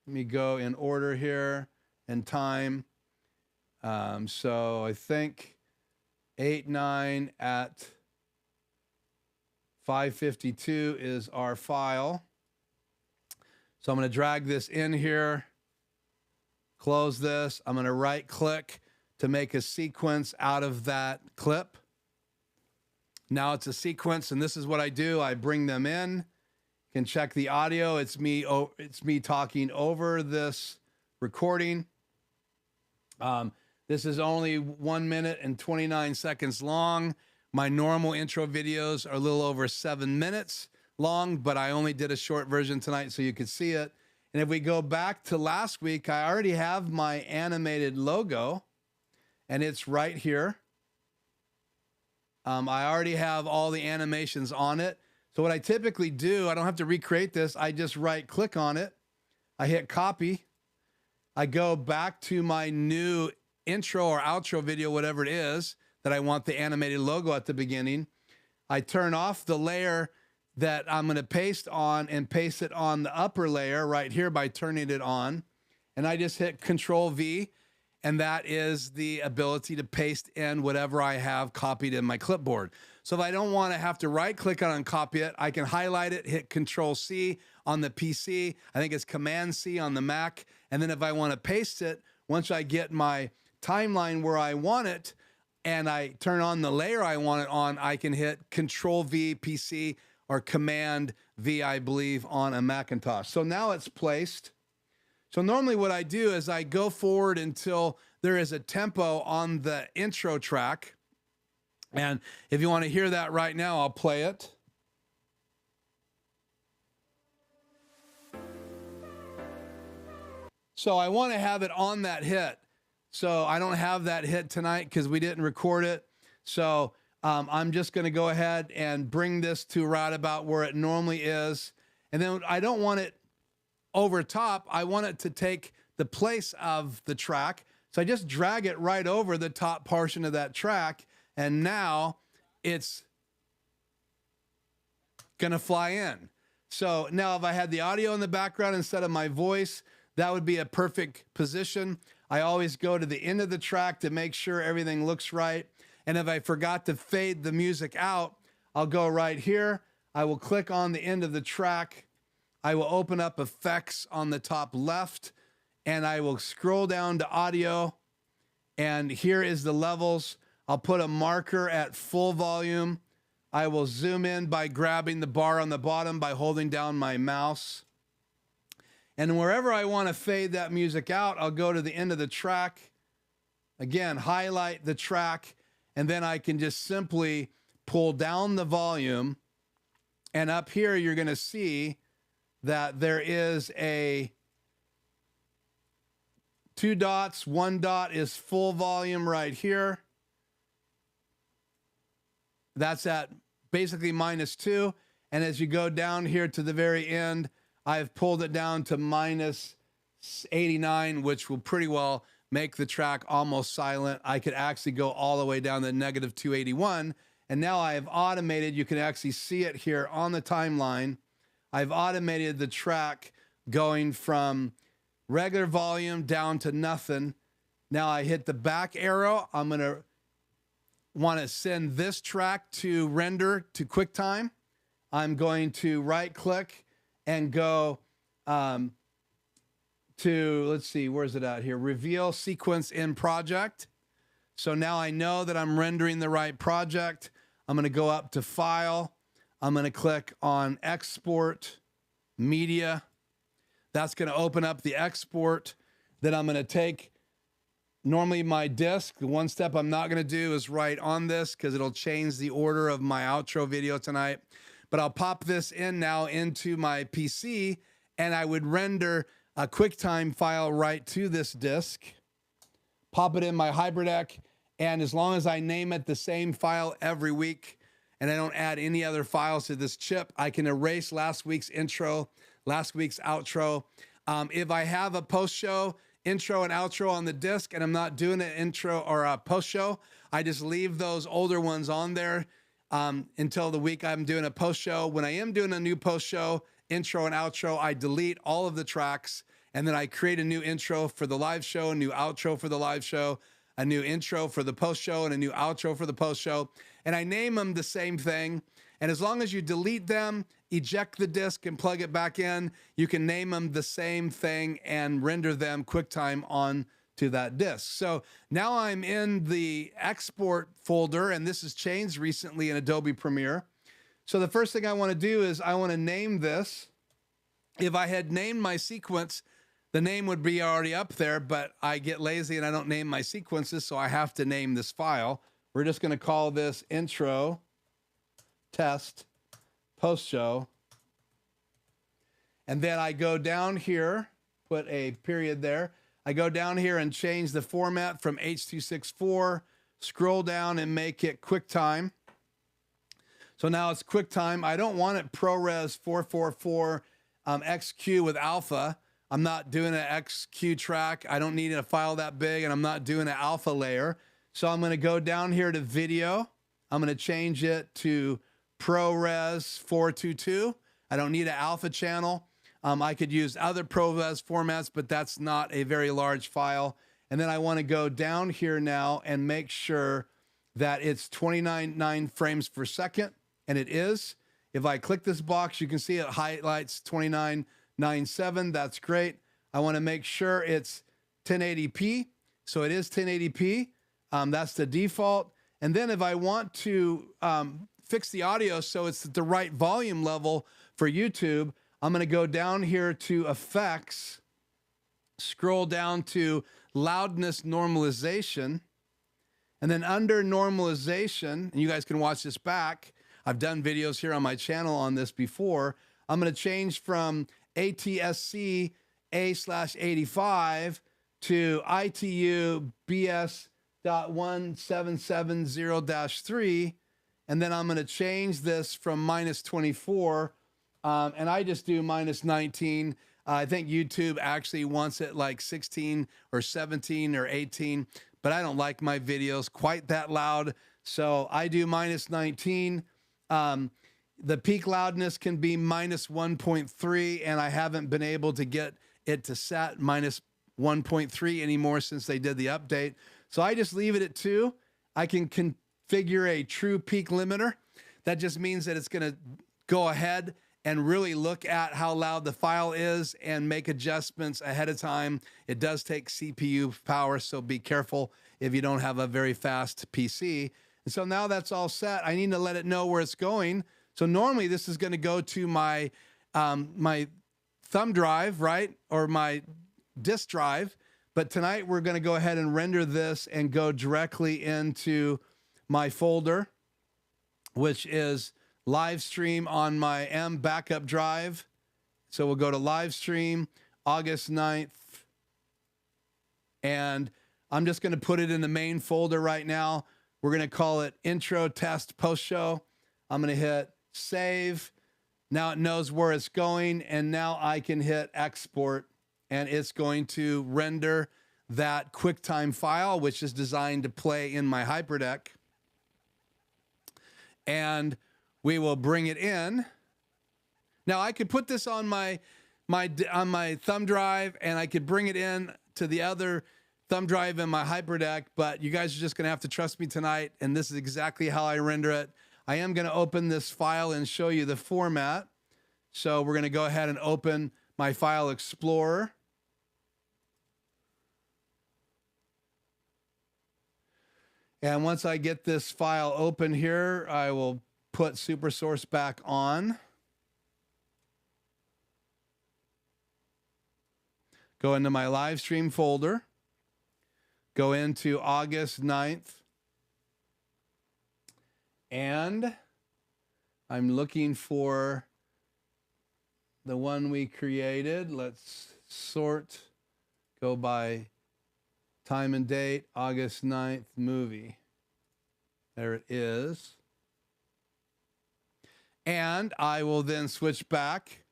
Let me go in order here and time. So I think 8/9 at 5:52 is our file. So I'm going to drag this in here. Close this. I'm going to right click to make a sequence out of that clip. Now it's a sequence, and this is what I do. I bring them in. You can check the audio. It's me talking over this recording. This is only 1 minute and 29 seconds long. My normal intro videos are a little over 7 minutes long, but I only did a short version tonight so you could see it. And if we go back to last week, I already have my animated logo, and it's right here. I already have all the animations on it. So what I typically do, I don't have to recreate this. I just right click on it. I hit copy. I go back to my new intro or outro video, whatever it is, that I want the animated logo at the beginning. I turn off the layer that I'm going to paste on and paste it on the upper layer right here by turning it on. And I just hit Control V, and that is the ability to paste in whatever I have copied in my clipboard. So if I don't want to have to right click on it and copy it, I can highlight it, hit Control C on the PC. I think it's Command C on the Mac. And then if I want to paste it, once I get my timeline where I want it and I turn on the layer I want it on, I can hit Control V PC or Command V, I believe, on a Macintosh. So now it's placed. So normally what I do is I go forward until there is a tempo on the intro track. And if you want to hear that right now, I'll play it. So I want to have it on that hit. So I don't have that hit tonight because we didn't record it. So I'm just going to go ahead and bring this to right about where it normally is. And then I don't want it over top. I want it to take the place of the track. So I just drag it right over the top portion of that track. And now it's going to fly in. So now if I had the audio in the background instead of my voice, that would be a perfect position. I always go to the end of the track to make sure everything looks right. And if I forgot to fade the music out, I'll go right here. I will click on the end of the track. I will open up effects on the top left, and I will scroll down to audio. And here is the levels. I'll put a marker at full volume. I will zoom in by grabbing the bar on the bottom by holding down my mouse. And wherever I want to fade that music out, I'll go to the end of the track. Again, highlight the track, and then I can just simply pull down the volume. And up here, you're going to see that there is a 2 dots. 1 dot is full volume right here. That's at basically -2. And as you go down here to the very end, I've pulled it down to -89, which will pretty well make the track almost silent. I could actually go all the way down to -281. And now I have automated, you can actually see it here on the timeline. I've automated the track going from regular volume down to nothing. Now I hit the back arrow. I'm going to want to send this track to render to QuickTime. I'm going to right click and go to, let's see, where's it at here? Reveal sequence in project. So now I know that I'm rendering the right project. I'm going to go up to File. I'm going to click on Export Media. That's going to open up the export. Then I'm going to take normally my disc. The one step I'm not going to do is right on this because it'll change the order of my outro video tonight. But I'll pop this in now into my PC, and I would render a QuickTime file right to this disk, pop it in my HybridDeck, and as long as I name it the same file every week and I don't add any other files to this chip, I can erase last week's intro, last week's outro. If I have a post-show intro and outro on the disc and I'm not doing an intro or a post-show, I just leave those older ones on there until the week I'm doing a post show. When I am doing a new post show, intro and outro, I delete all of the tracks, and then I create a new intro for the live show, a new outro for the live show, a new intro for the post show, and a new outro for the post show. And I name them the same thing. And as long as you delete them, eject the disk and plug it back in, you can name them the same thing and render them QuickTime on to that disk. So now I'm in the export folder, and this has changed recently in Adobe Premiere. So the first thing I want to do is I want to name this. If I had named my sequence, the name would be already up there, but I get lazy and I don't name my sequences, so I have to name this file. We're just going to call this intro test post show. And then I go down here, put a period there. I go down here and change the format from H.264, scroll down and make it QuickTime. So now it's QuickTime. I don't want it ProRes 444 XQ with alpha. I'm not doing an XQ track. I don't need a file that big, and I'm not doing an alpha layer. So I'm going to go down here to video. I'm going to change it to ProRes 422. I don't need an alpha channel. I could use other ProRes formats, but that's not a very large file. And then I want to go down here now and make sure that it's 29.9 frames per second, and it is. If I click this box, you can see it highlights 29.97. That's great. I want to make sure it's 1080p. So it is 1080p. That's the default. And then if I want to fix the audio so it's at the right volume level for YouTube, I'm going to go down here to Effects, scroll down to Loudness Normalization, And then under normalization, and you guys can watch this back, I've done videos here on my channel on this before. I'm going to change from ATSC A/85 to ITU BS.1770-3. And then I'm going to change this from -24. And I just do -19. I think YouTube actually wants it like 16 or 17 or 18, but I don't like my videos quite that loud. So I do -19. The peak loudness can be -1.3, and I haven't been able to get it to set -1.3 anymore since they did the update. So I just leave it at 2. I can configure a true peak limiter. That just means that it's going to go ahead and really look at how loud the file is and make adjustments ahead of time. It does take CPU power, so be careful if you don't have a very fast PC. And so now that's all set. I need to let it know where it's going. So normally this is going to go to my my thumb drive, right? Or my disk drive. But tonight we're going to go ahead and render this and go directly into my folder, which is live stream on my M backup drive. So we'll go to live stream, August 9th. And I'm just going to put it in the main folder right now. We're going to call it intro test post show. I'm going to hit save. Now it knows where it's going. And now I can hit export, and it's going to render that QuickTime file, which is designed to play in my HyperDeck. And we will bring it in. Now I could put this on my thumb drive, and I could bring it in to the other thumb drive in my HyperDeck, but you guys are just gonna have to trust me tonight, and this is exactly how I render it. I am gonna open this file and show you the format. So we're gonna go ahead and open my File Explorer. And once I get this file open here, I will put SuperSource back on. Go into my live stream folder. Go into August 9th. And I'm looking for the one we created. Let's sort, go by time and date, August 9th movie. There it is. And I will then switch back.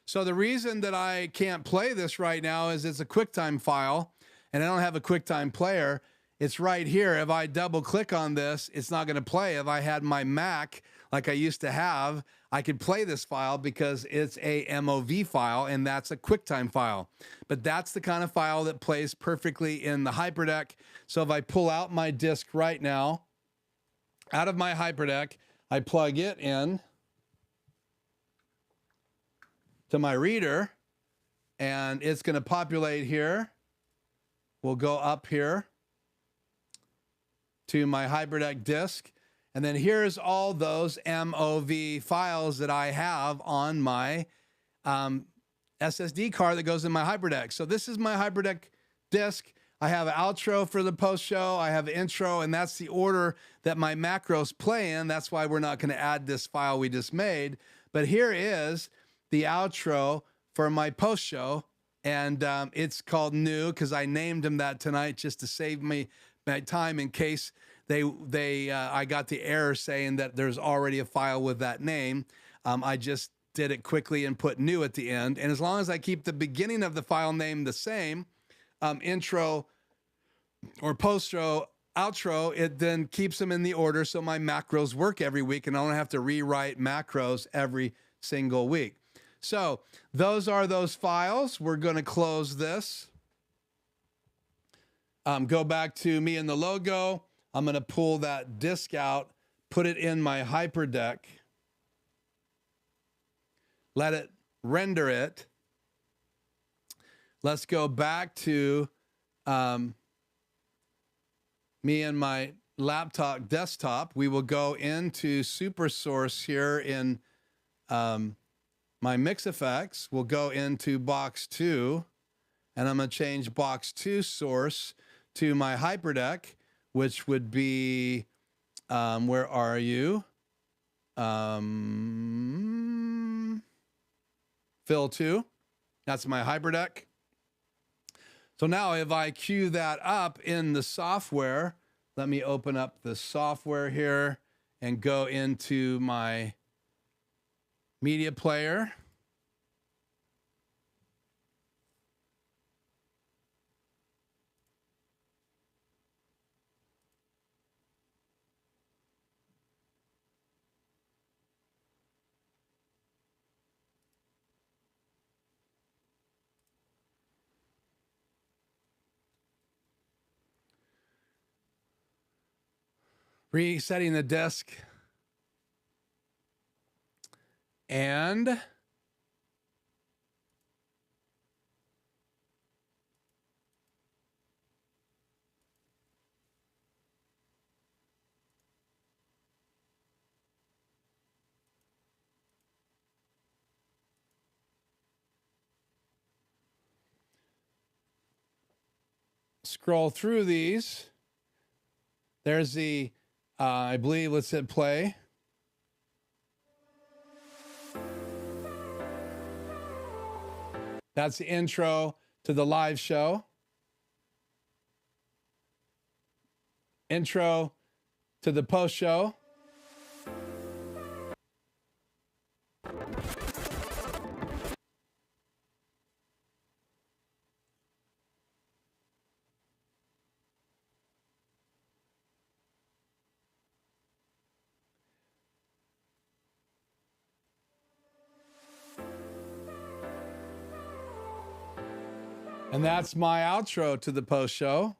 So the reason that I can't play this right now is it's a QuickTime file, and I don't have a QuickTime player. It's right here. If I double click on this, it's not going to play. If I had my Mac like I used to have, I could play this file because it's a MOV file, and that's a QuickTime file. But that's the kind of file that plays perfectly in the HyperDeck. So if I pull out my disk right now, out of my HyperDeck, I plug it in to my reader, and it's going to populate here. We'll go up here to my HyperDeck disk, and then here's all those MOV files that I have on my SSD card that goes in my HyperDeck. So this is my HyperDeck disk. I have an outro for the post show. I have an intro, and that's the order that my macros play in. That's why we're not going to add this file we just made. But here is the outro for my post show, and it's called New because I named him that tonight just to save me my time in case I got the error saying that there's already a file with that name. I just did it quickly and put New at the end, and as long as I keep the beginning of the file name the same, intro or post show, outro, it then keeps them in the order so my macros work every week and I don't have to rewrite macros every single week. So those are those files. We're going to close this. Go back to me and the logo. I'm going to pull that disk out, put it in my HyperDeck, let it render it. Let's go back to me and my laptop desktop. We will go into SuperSource here in my mix effects. We'll go into box 2. and I'm going to change box 2 source to my hyperdeck, which would be, where are you? Fill 2. That's my hyperdeck. So now if I cue that up in the software, let me open up the software here and go into my media player. Resetting the disk. And scroll through these. There's the, I believe, let's hit play. That's the intro to the live show. Intro to the post show. And that's my outro to the post show.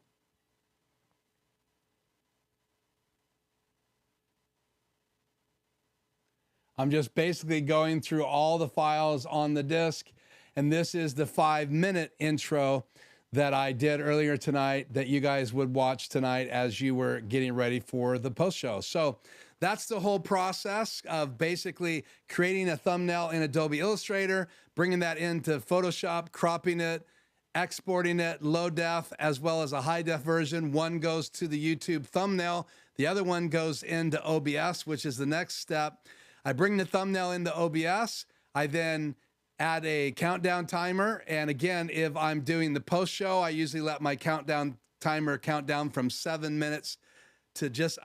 I'm just basically going through all the files on the disk. And this is the 5-minute intro that I did earlier tonight that you guys would watch tonight as you were getting ready for the post show. So that's the whole process of basically creating a thumbnail in Adobe Illustrator, bringing that into Photoshop, cropping it, exporting it, low def, as well as a high def version. One goes to the YouTube thumbnail. The other one goes into OBS, which is the next step. I bring the thumbnail into OBS. I then add a countdown timer. And again, if I'm doing the post show, I usually let my countdown timer count down from 7 minutes to just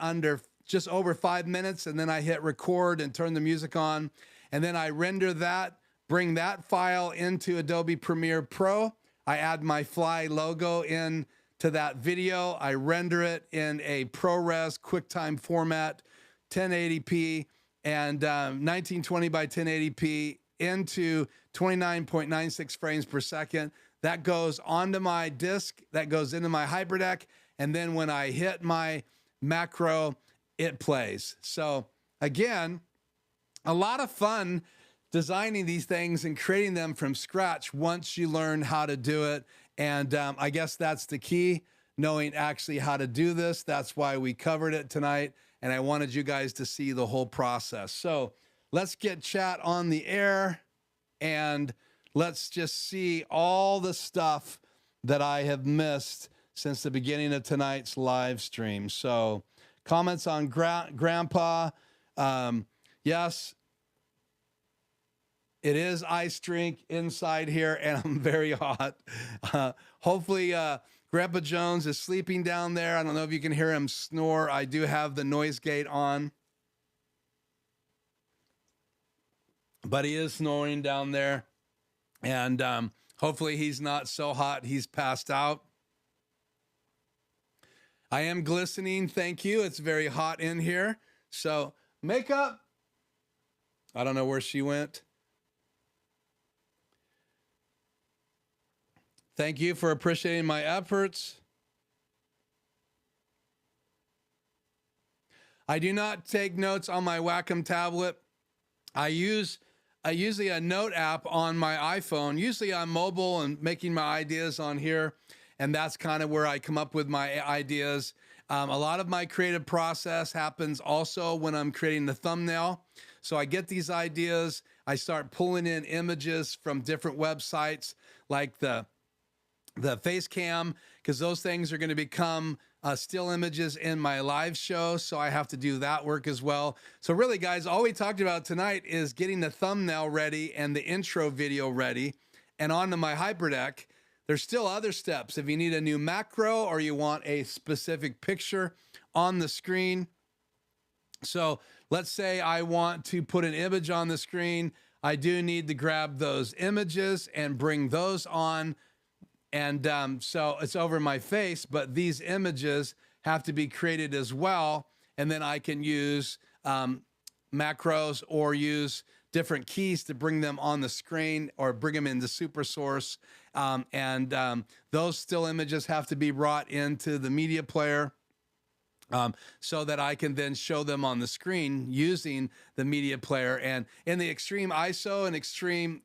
over 5 minutes. And then I hit record and turn the music on. And then I render that, bring that file into Adobe Premiere Pro. I add my Fly logo in to that video. I render it in a ProRes QuickTime format, 1080p and 1920 by 1080p into 29.96 frames per second. That goes onto my disk, that goes into my hyperdeck, and then when I hit my macro, it plays. So again, a lot of fun designing these things and creating them from scratch once you learn how to do it. And I guess that's the key, knowing actually how to do this. That's why we covered it tonight. And I wanted you guys to see the whole process. So let's get chat on the air and let's just see all the stuff that I have missed since the beginning of tonight's live stream. So comments on Grandpa. Yes, it is ice drink inside here, and I'm very hot. Hopefully, Grandpa Jones is sleeping down there. I don't know if you can hear him snore. I do have the noise gate on, but he is snoring down there. And hopefully he's not so hot he's passed out. I am glistening, thank you. It's very hot in here. So makeup, I don't know where she went. Thank you for appreciating my efforts. I do not take notes on my Wacom tablet. I use usually a note app on my iPhone. Usually I'm mobile and making my ideas on here, and that's kind of where I come up with my ideas. A lot of my creative process happens also when I'm creating the thumbnail. So I get these ideas, I start pulling in images from different websites like the the Facecam, because those things are going to become still images in my live show. So I have to do that work as well. So really, guys, all we talked about tonight is getting the thumbnail ready and the intro video ready and onto my hyperdeck. There's still other steps. If you need a new macro or you want a specific picture on the screen. So let's say I want to put an image on the screen. I do need to grab those images and bring those on. And so it's over my face, but these images have to be created as well. And then I can use macros or use different keys to bring them on the screen or bring them into Super Source. Those still images have to be brought into the media player so that I can then show them on the screen using the media player. And in the extreme ISO and extreme,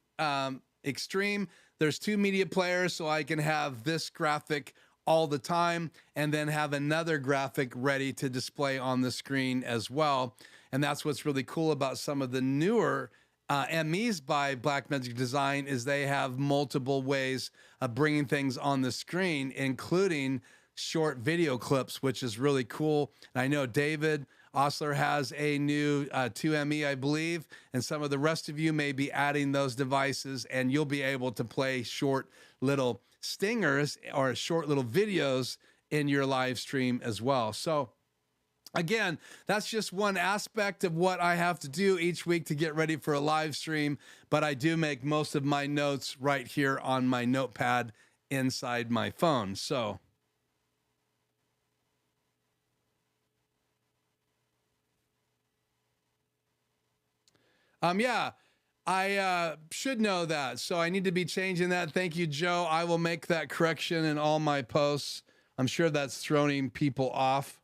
there's 2 media players, so I can have this graphic all the time and then have another graphic ready to display on the screen as well. And that's what's really cool about some of the newer MEs by Blackmagic Design is they have multiple ways of bringing things on the screen, including short video clips, which is really cool. And I know David Osler has a new 2ME, I believe, and some of the rest of you may be adding those devices, and you'll be able to play short little stingers or short little videos in your live stream as well. So again, that's just one aspect of what I have to do each week to get ready for a live stream, but I do make most of my notes right here on my notepad inside my phone. So yeah, I should know that. So I need to be changing that. Thank you, Joe. I will make that correction in all my posts. I'm sure that's throwing people off.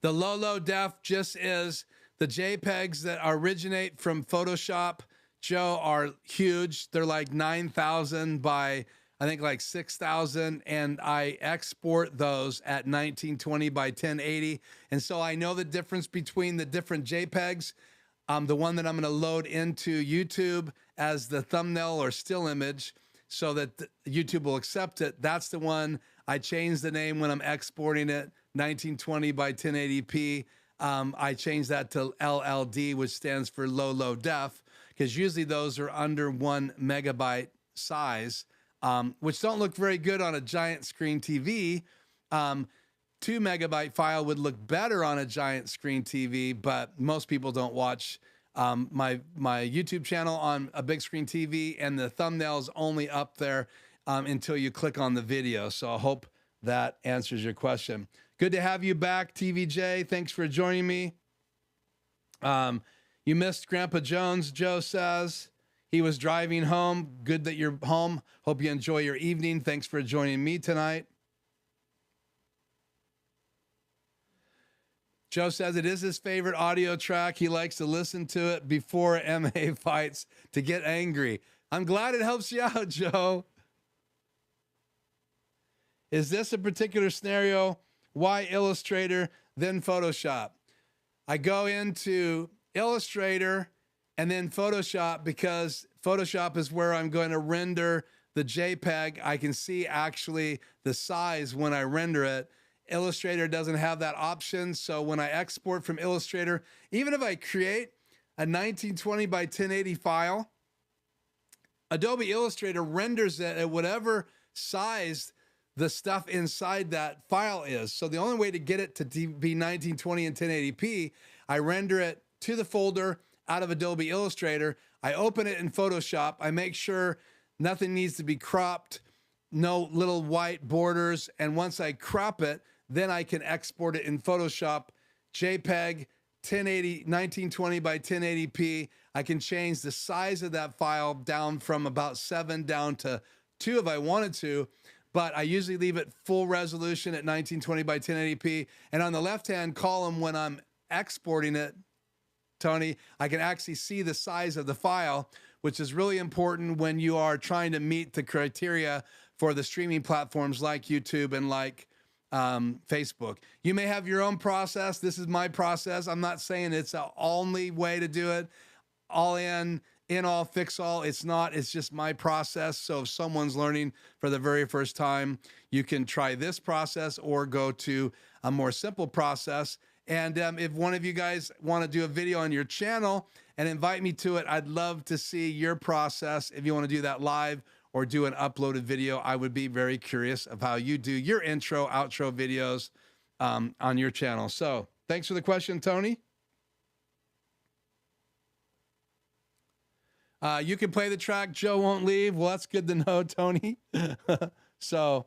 The low def just is the JPEGs that originate from Photoshop, Joe, are huge. They're like 9,000 by, I think, like 6,000. And I export those at 1920 by 1080. And so I know the difference between the different JPEGs. The one that I'm going to load into YouTube as the thumbnail or still image so that YouTube will accept it. That's the one. I change the name when I'm exporting it, 1920 by 1080p. I change that to LLD, which stands for low def, because usually those are under 1 megabyte size, which don't look very good on a giant screen TV. 2 megabyte file would look better on a giant screen TV, but most people don't watch my YouTube channel on a big screen TV, and the thumbnail's only up there until you click on the video. So I hope that answers your question. Good to have you back, TVJ. Thanks for joining me. You missed Grandpa Jones, Joe says. He was driving home. Good that you're home. Hope you enjoy your evening. Thanks for joining me tonight. Joe says it is his favorite audio track. He likes to listen to it before MA fights to get angry. I'm glad it helps you out, Joe. Is this a particular scenario? Why Illustrator, then Photoshop? I go into Illustrator and then Photoshop because Photoshop is where I'm going to render the JPEG. I can see actually the size when I render it. Illustrator doesn't have that option. So when I export from Illustrator, even if I create a 1920 by 1080 file, Adobe Illustrator renders it at whatever size the stuff inside that file is. So the only way to get it to be 1920 and 1080p, I render it to the folder out of Adobe Illustrator. I open it in Photoshop. I make sure nothing needs to be cropped, no little white borders. And once I crop it, then I can export it in Photoshop, JPEG, 1920 by 1080p. I can change the size of that file down from about 7 down to 2 if I wanted to, but I usually leave it full resolution at 1920 by 1080p. And on the left-hand column, when I'm exporting it, Tony, I can actually see the size of the file, which is really important when you are trying to meet the criteria for the streaming platforms like YouTube and like Facebook. You may have your own process. This is my process. I'm not saying it's the only way to do it. All in in all, fix all. It's not, it's just my process. So if someone's learning for the very first time, you can try this process or go to a more simple process. And if one of you guys want to do a video on your channel and invite me to it, I'd love to see your process. If you want to do that live or do an uploaded video, I would be very curious of how you do your intro, outro videos on your channel. So thanks for the question, Tony. You can play the track, Joe won't leave. Well, that's good to know, Tony. So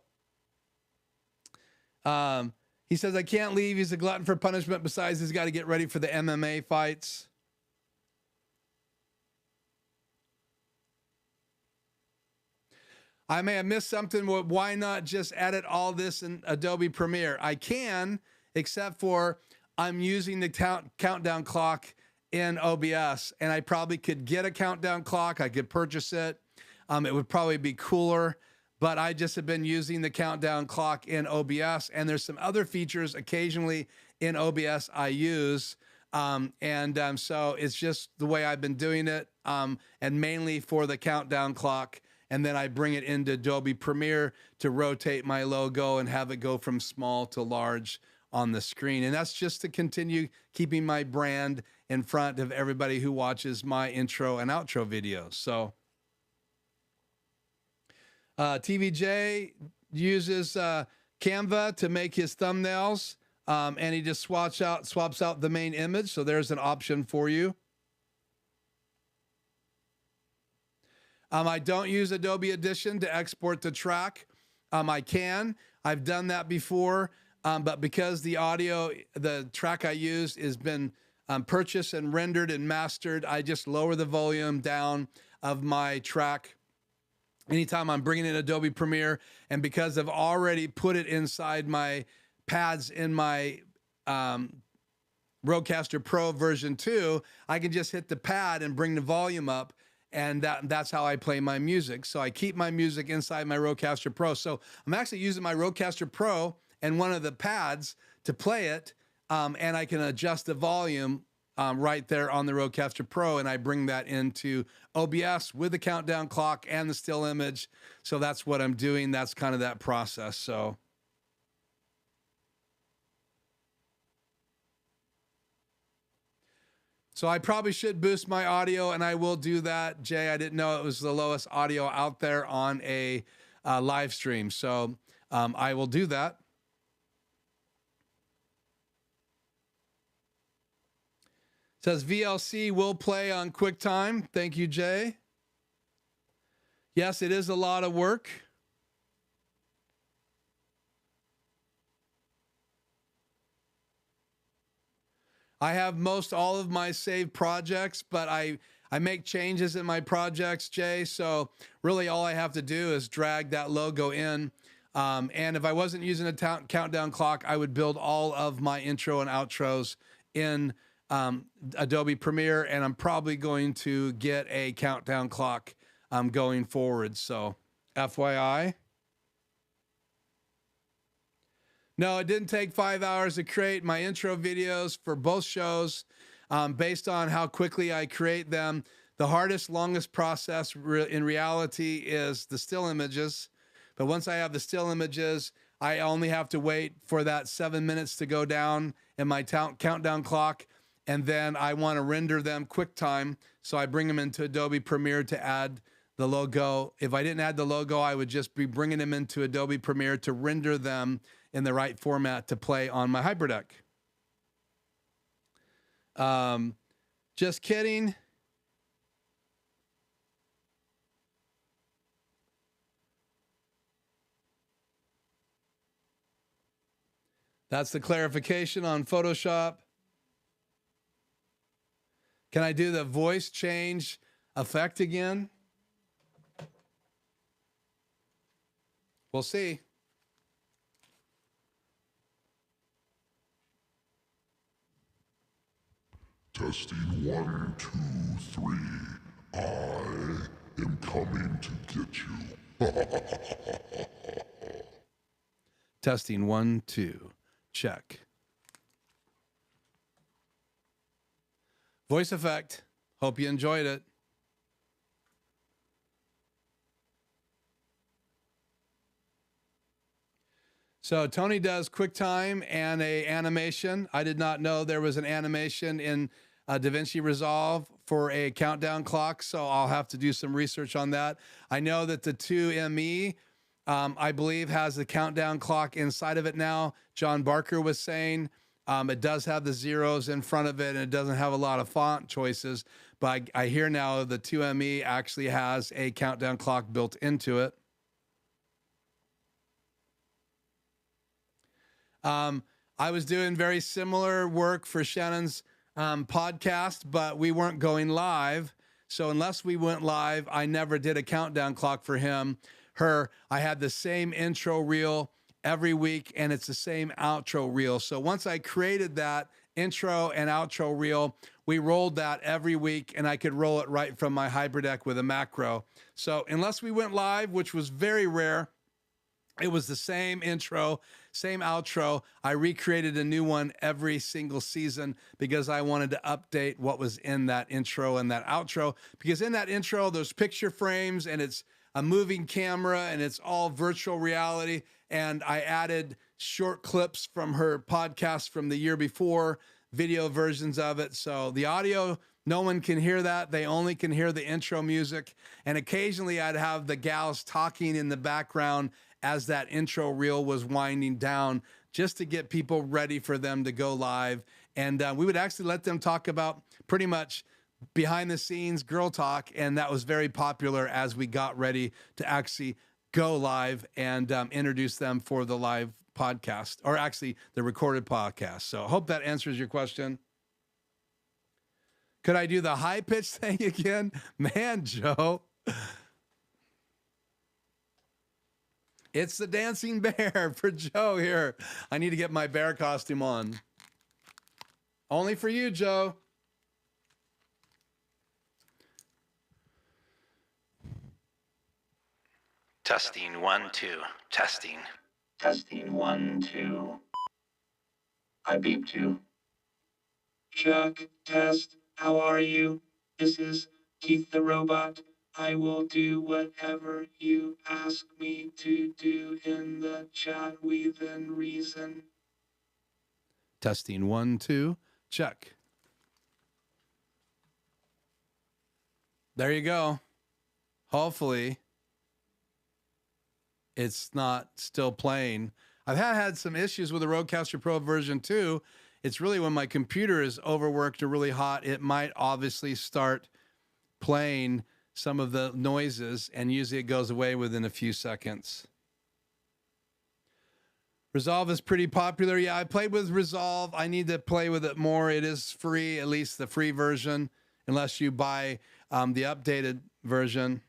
he says, I can't leave. He's a glutton for punishment. Besides, he's got to get ready for the MMA fights. I may have missed something. Why not just edit all this in Adobe Premiere? I can, except for I'm using the countdown clock in OBS, and I probably could get a countdown clock. I could purchase it. It would probably be cooler, but I just have been using the countdown clock in OBS, and there's some other features occasionally in OBS I use. So it's just the way I've been doing it, and mainly for the countdown clock. And then I bring it into Adobe Premiere to rotate my logo and have it go from small to large on the screen. And that's just to continue keeping my brand in front of everybody who watches my intro and outro videos. So TVJ uses Canva to make his thumbnails, and he just swaps out the main image. So there's an option for you. I don't use Adobe Audition to export the track. I can. I've done that before, but because the track I used has been purchased and rendered and mastered, I just lower the volume down of my track anytime I'm bringing in Adobe Premiere. And because I've already put it inside my pads in my Rodecaster Pro version 2, I can just hit the pad and bring the volume up. And that's how I play my music. So I keep my music inside my Rodecaster Pro. So I'm actually using my Rodecaster Pro and one of the pads to play it. And I can adjust the volume right there on the Rodecaster Pro. And I bring that into OBS with the countdown clock and the still image. So that's what I'm doing. That's kind of that process. So I probably should boost my audio, and I will do that. Jay, I didn't know it was the lowest audio out there on a live stream. So I will do that. It says VLC will play on QuickTime. Thank you, Jay. Yes, it is a lot of work. I have all of my saved projects, but I make changes in my projects, Jay. So really all I have to do is drag that logo in. And if I wasn't using a countdown clock, I would build all of my intro and outros in Adobe Premiere. And I'm probably going to get a countdown clock going forward. So FYI. No, it didn't take 5 hours to create my intro videos for both shows. Based on how quickly I create them, the hardest, longest process in reality is the still images. But once I have the still images, I only have to wait for that 7 minutes to go down in my countdown clock. And then I want to render them QuickTime. So I bring them into Adobe Premiere to add the logo. If I didn't add the logo, I would just be bringing them into Adobe Premiere to render them in the right format to play on my Hyperdeck. Just kidding. That's the clarification on Photoshop. Can I do the voice change effect again? We'll see. Testing 1, 2, 3. I am coming to get you. Testing 1, 2. Check. Voice effect. Hope you enjoyed it. So Tony does QuickTime and a animation. I did not know there was an animation in DaVinci Resolve for a countdown clock, so I'll have to do some research on that. I know that the 2ME, I believe, has the countdown clock inside of it now. John Barker was saying it does have the zeros in front of it, and it doesn't have a lot of font choices, but I hear now the 2ME actually has a countdown clock built into it. I was doing very similar work for Shannon's podcast, but we weren't going live. So unless we went live, I never did a countdown clock for her. I had the same intro reel every week, and it's the same outro reel. So once I created that intro and outro reel, we rolled that every week, and I could roll it right from my HybridDeck with a macro. So unless we went live, which was very rare, it was the same intro, same outro. I recreated a new one every single season because I wanted to update what was in that intro and that outro. Because in that intro, there's picture frames, and it's a moving camera, and it's all virtual reality. And I added short clips from her podcast from the year before, video versions of it. So the audio, no one can hear that. They only can hear the intro music. And occasionally I'd have the gals talking in the background as that intro reel was winding down, just to get people ready for them to go live. And we would actually let them talk about pretty much behind the scenes girl talk. And that was very popular as we got ready to actually go live and introduce them for the live podcast, or actually the recorded podcast. So I hope that answers your question. Could I do the high pitch thing again? Man, Joe. It's the dancing bear for Joe here. I need to get my bear costume on. Only for you, Joe. Testing 1 2. Testing. Testing 1 2. I beeped you. Chuck, test. How are you? This is Keith the Robot. I will do whatever you ask me to do in the chat within reason. Testing 1 2. Check. There you go. Hopefully it's not still playing. I've had some issues with the Rodecaster Pro version 2. It's really when my computer is overworked or really hot, it might obviously start playing some of the noises, and usually it goes away within a few seconds. Resolve is pretty popular. Yeah, I played with Resolve. I need to play with it more. It is free, at least the free version, unless you buy the updated version.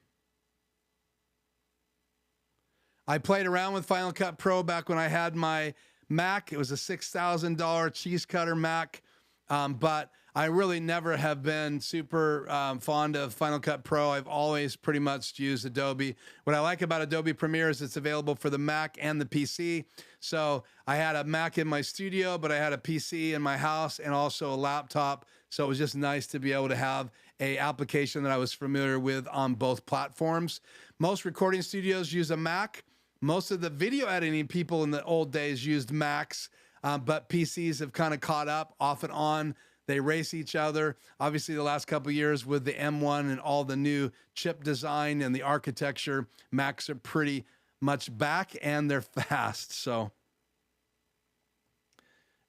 I played around with Final Cut Pro back when I had my Mac. It was a $6,000 cheese cutter Mac, but I really never have been super fond of Final Cut Pro. I've always pretty much used Adobe. What I like about Adobe Premiere is it's available for the Mac and the PC. So I had a Mac in my studio, but I had a PC in my house and also a laptop. So it was just nice to be able to have an application that I was familiar with on both platforms. Most recording studios use a Mac. Most of the video editing people in the old days used Macs, but PCs have kind of caught up off and on. They race each other. Obviously, the last couple of years with the M1 and all the new chip design and the architecture, Macs are pretty much back, and they're fast. So,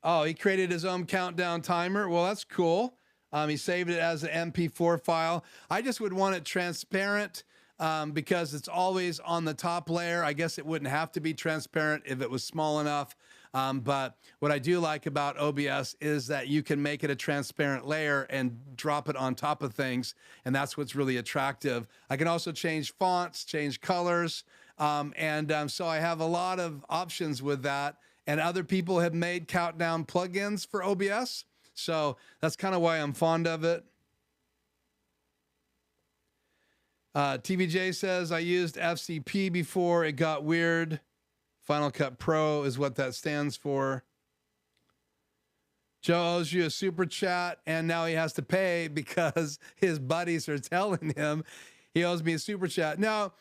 oh, he created his own countdown timer. Well, that's cool. He saved it as an MP4 file. I just would want it transparent because it's always on the top layer. I guess it wouldn't have to be transparent if it was small enough. But what I do like about OBS is that you can make it a transparent layer and drop it on top of things. And that's what's really attractive. I can also change fonts, change colors. So I have a lot of options with that. And other people have made countdown plugins for OBS. So that's kind of why I'm fond of it. TVJ says, I used FCP before. It got weird. Final Cut Pro is what that stands for. Joe owes you a super chat, and now he has to pay because his buddies are telling him he owes me a super chat. Now,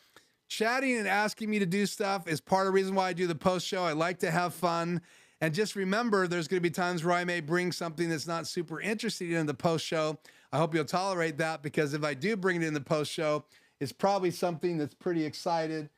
chatting and asking me to do stuff is part of the reason why I do the post show. I like to have fun. And just remember, there's going to be times where I may bring something that's not super interesting in the post show. I hope you'll tolerate that, because if I do bring it in the post show, it's probably something that's pretty excited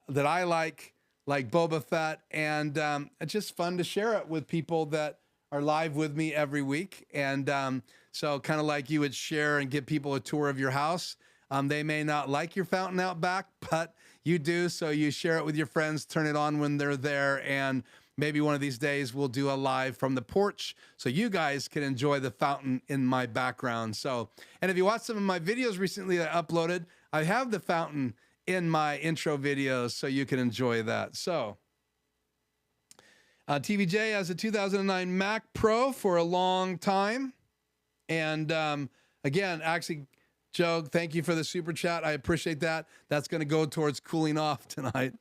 that I like Boba Fett. And it's just fun to share it with people that are live with me every week. And so kind of like you would share and give people a tour of your house. They may not like your fountain out back, but you do. So you share it with your friends, turn it on when they're there. And maybe one of these days we'll do a live from the porch so you guys can enjoy the fountain in my background. So, and if you watch some of my videos recently that I uploaded, I have the fountain in my intro videos so you can enjoy that. So, TVJ has a 2009 Mac Pro for a long time. And again, actually, Joe, thank you for the super chat. I appreciate that. That's going to go towards cooling off tonight.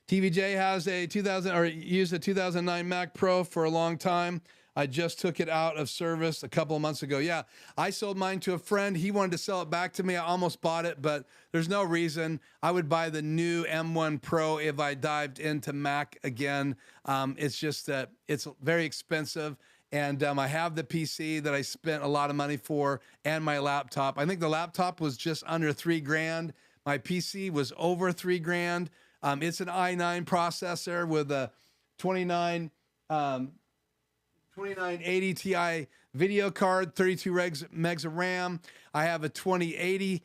TVJ has used a 2009 Mac Pro for a long time. I just took it out of service a couple of months ago. Yeah, I sold mine to a friend. He wanted to sell it back to me. I almost bought it, but there's no reason. I would buy the new M1 Pro if I dived into Mac again. It's just that it's very expensive. And I have the PC that I spent a lot of money for, and my laptop. I think the laptop was just under $3,000. My PC was over $3,000. It's an i9 processor with a 2980 Ti video card, 32 megs of RAM. I have a 2080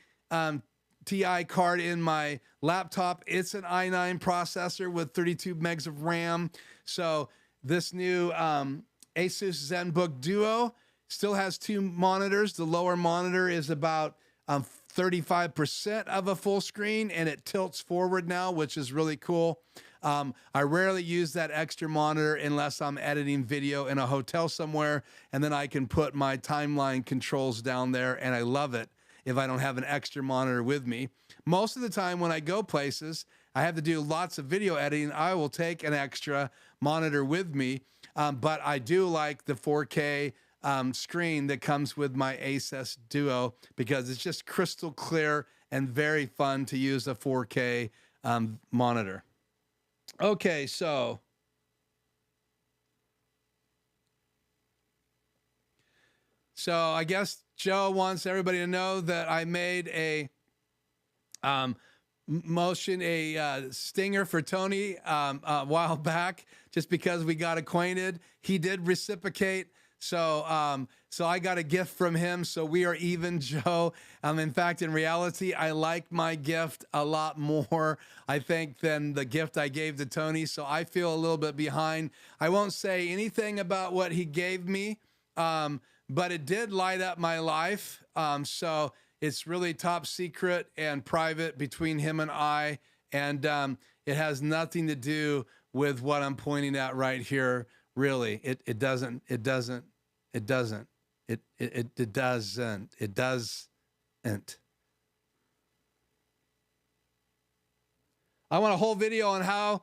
Ti card in my laptop. It's an i9 processor with 32 megs of RAM. So this new Asus ZenBook Duo still has 2 monitors. The lower monitor is about 35% of a full screen, and it tilts forward now, which is really cool. I rarely use that extra monitor unless I'm editing video in a hotel somewhere, and then I can put my timeline controls down there, and I love it if I don't have an extra monitor with me. Most of the time when I go places, I have to do lots of video editing. I will take an extra monitor with me, but I do like the 4K screen that comes with my Asus Duo, because it's just crystal clear and very fun to use a 4K monitor. Okay, so I guess Joe wants everybody to know that I made a stinger for Tony a while back, just because we got acquainted. He did reciprocate. So I got a gift from him. So we are even, Joe. In fact, in reality, I like my gift a lot more, I think, than the gift I gave to Tony. So I feel a little bit behind. I won't say anything about what he gave me, but it did light up my life. So it's really top secret and private between him and I. And it has nothing to do with what I'm pointing at right here. Really, it doesn't. I want a whole video on how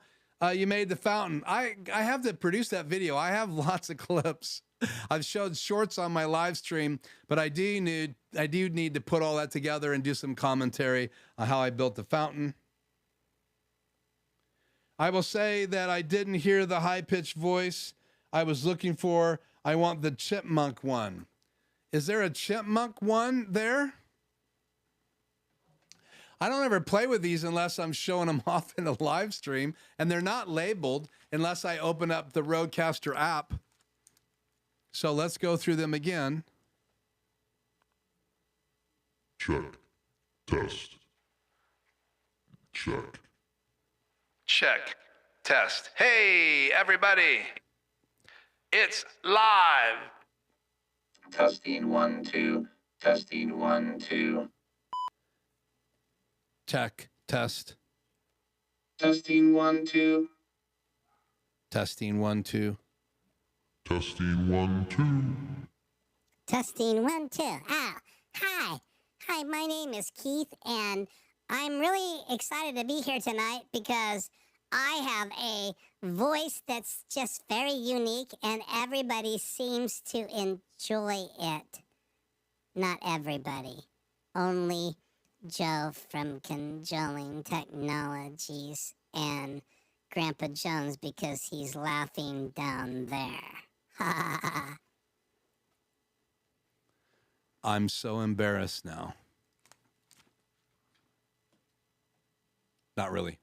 you made the fountain. I have to produce that video. I have lots of clips. I've showed shorts on my live stream, but I do need to put all that together and do some commentary on how I built the fountain. I will say that I didn't hear the high-pitched voice I was looking for. I want the chipmunk one. Is there a chipmunk one there? I don't ever play with these unless I'm showing them off in a live stream, and they're not labeled unless I open up the Rodecaster app. So let's go through them again. Check. Test. Check. Check. Test. Hey, everybody. It's live. Testing 1 2. Testing 1 2. Check. Test. Testing 1 2. Testing 1 2. Testing 1 2. Testing 1 2. Oh, hi. Hi, my name is Keith, and I'm really excited to be here tonight because I have a voice that's just very unique, and everybody seems to enjoy it. Not everybody. Only Joe from Conjoling Technologies and Grandpa Jones because he's laughing down there. Ha ha ha. I'm so embarrassed now. Not really.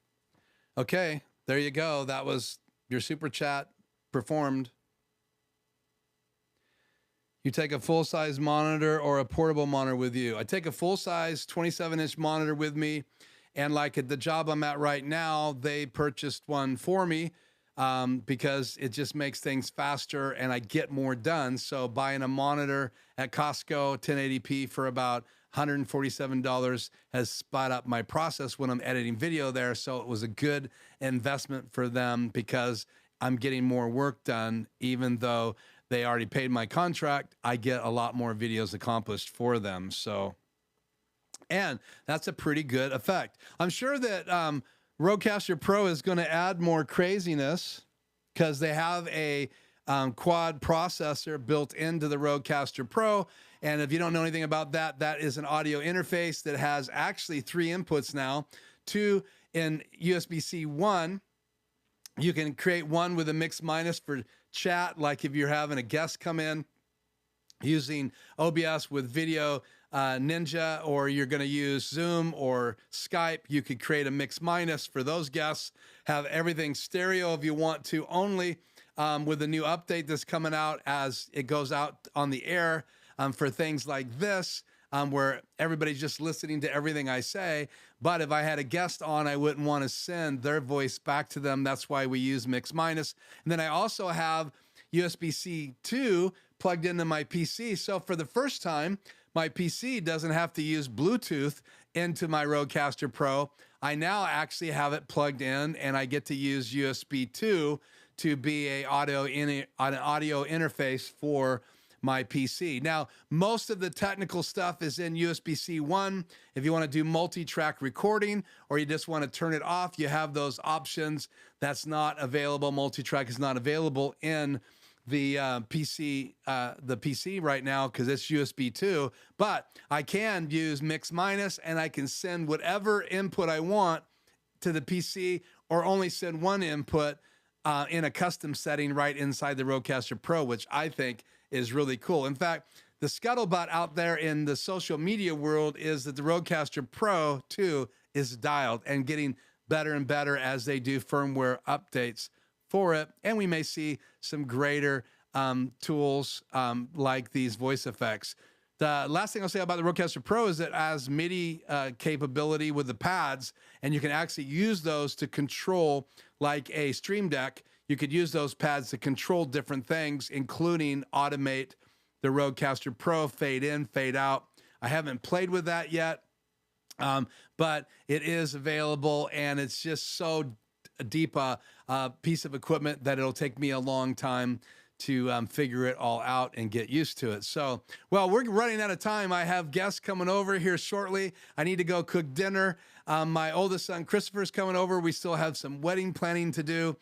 Okay, there you go. That was your super chat performed. You take a full-size monitor or a portable monitor with you. I take a full-size 27-inch monitor with me, and like at the job I'm at right now, they purchased one for me because it just makes things faster and I get more done. So buying a monitor at Costco 1080p for about $147 has sped up my process when I'm editing video there. So it was a good investment for them because I'm getting more work done, even though they already paid my contract. I get a lot more videos accomplished for them. So, and that's a pretty good effect. I'm sure that Rodecaster Pro is going to add more craziness because they have a quad processor built into the Rodecaster Pro. And if you don't know anything about that, that is an audio interface that has actually 3 inputs now, 2 in USB-C 1. You can create one with a mix minus for chat, like if you're having a guest come in using OBS with Video Ninja, or you're going to use Zoom or Skype, you could create a mix minus for those guests. Have everything stereo if you want to only, with the new update that's coming out as it goes out on the air for things like this. Where everybody's just listening to everything I say. But if I had a guest on, I wouldn't want to send their voice back to them. That's why we use Mix Minus. And then I also have USB-C 2 plugged into my PC. So for the first time, my PC doesn't have to use Bluetooth into my Rodecaster Pro. I now actually have it plugged in, and I get to use USB 2 to be an audio interface for my PC. Now, most of the technical stuff is in USB-C 1. If you want to do multi-track recording or you just want to turn it off, you have those options. That's not available. Multi-track is not available in the PC right now because it's USB 2. But I can use Mix Minus, and I can send whatever input I want to the PC, or only send one input in a custom setting right inside the Rodecaster Pro, which I think is really cool. In fact, the scuttlebutt out there in the social media world is that the Rodecaster Pro 2 is dialed and getting better and better as they do firmware updates for it. And we may see some greater tools like these voice effects. The last thing I'll say about the Rodecaster Pro is that it has MIDI capability with the pads, and you can actually use those to control, like a Stream Deck. You could use those pads to control different things, including automate the Rodecaster Pro fade in, fade out. I haven't played with that yet, but it is available, and it's just so deep a piece of equipment that it'll take me a long time to figure it all out and get used to it. So, well, we're running out of time. I have guests coming over here shortly. I need to go cook dinner. My oldest son, Christopher's coming over. We still have some wedding planning to do.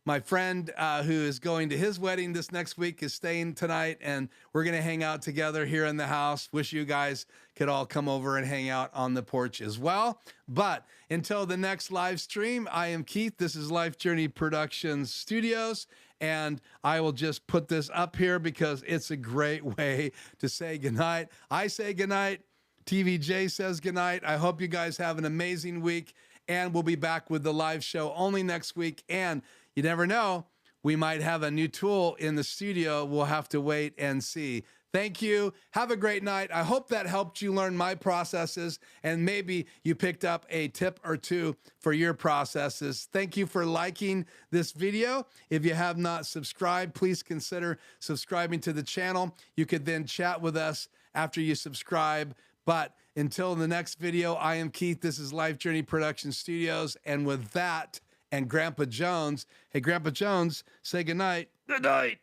My friend who is going to his wedding this next week is staying tonight, and we're going to hang out together here in the house. Wish you guys could all come over and hang out on the porch as well. But until the next live stream, I am Keith. This is Life Journey Productions Studios, and I will just put this up here because it's a great way to say goodnight. I say goodnight. TVJ says goodnight. I hope you guys have an amazing week, and we'll be back with the live show only next week. And you never know, we might have a new tool in the studio. We'll have to wait and see. Thank you. Have a great night. I hope that helped you learn my processes, and maybe you picked up a tip or two for your processes. Thank you for liking this video. If you have not subscribed, please consider subscribing to the channel. You could then chat with us after you subscribe. But until the next video, I am Keith. This is Life Journey Production Studios. And with that, and Grandpa Jones, hey, Grandpa Jones, say goodnight. Good night.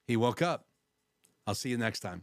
He woke up. I'll see you next time.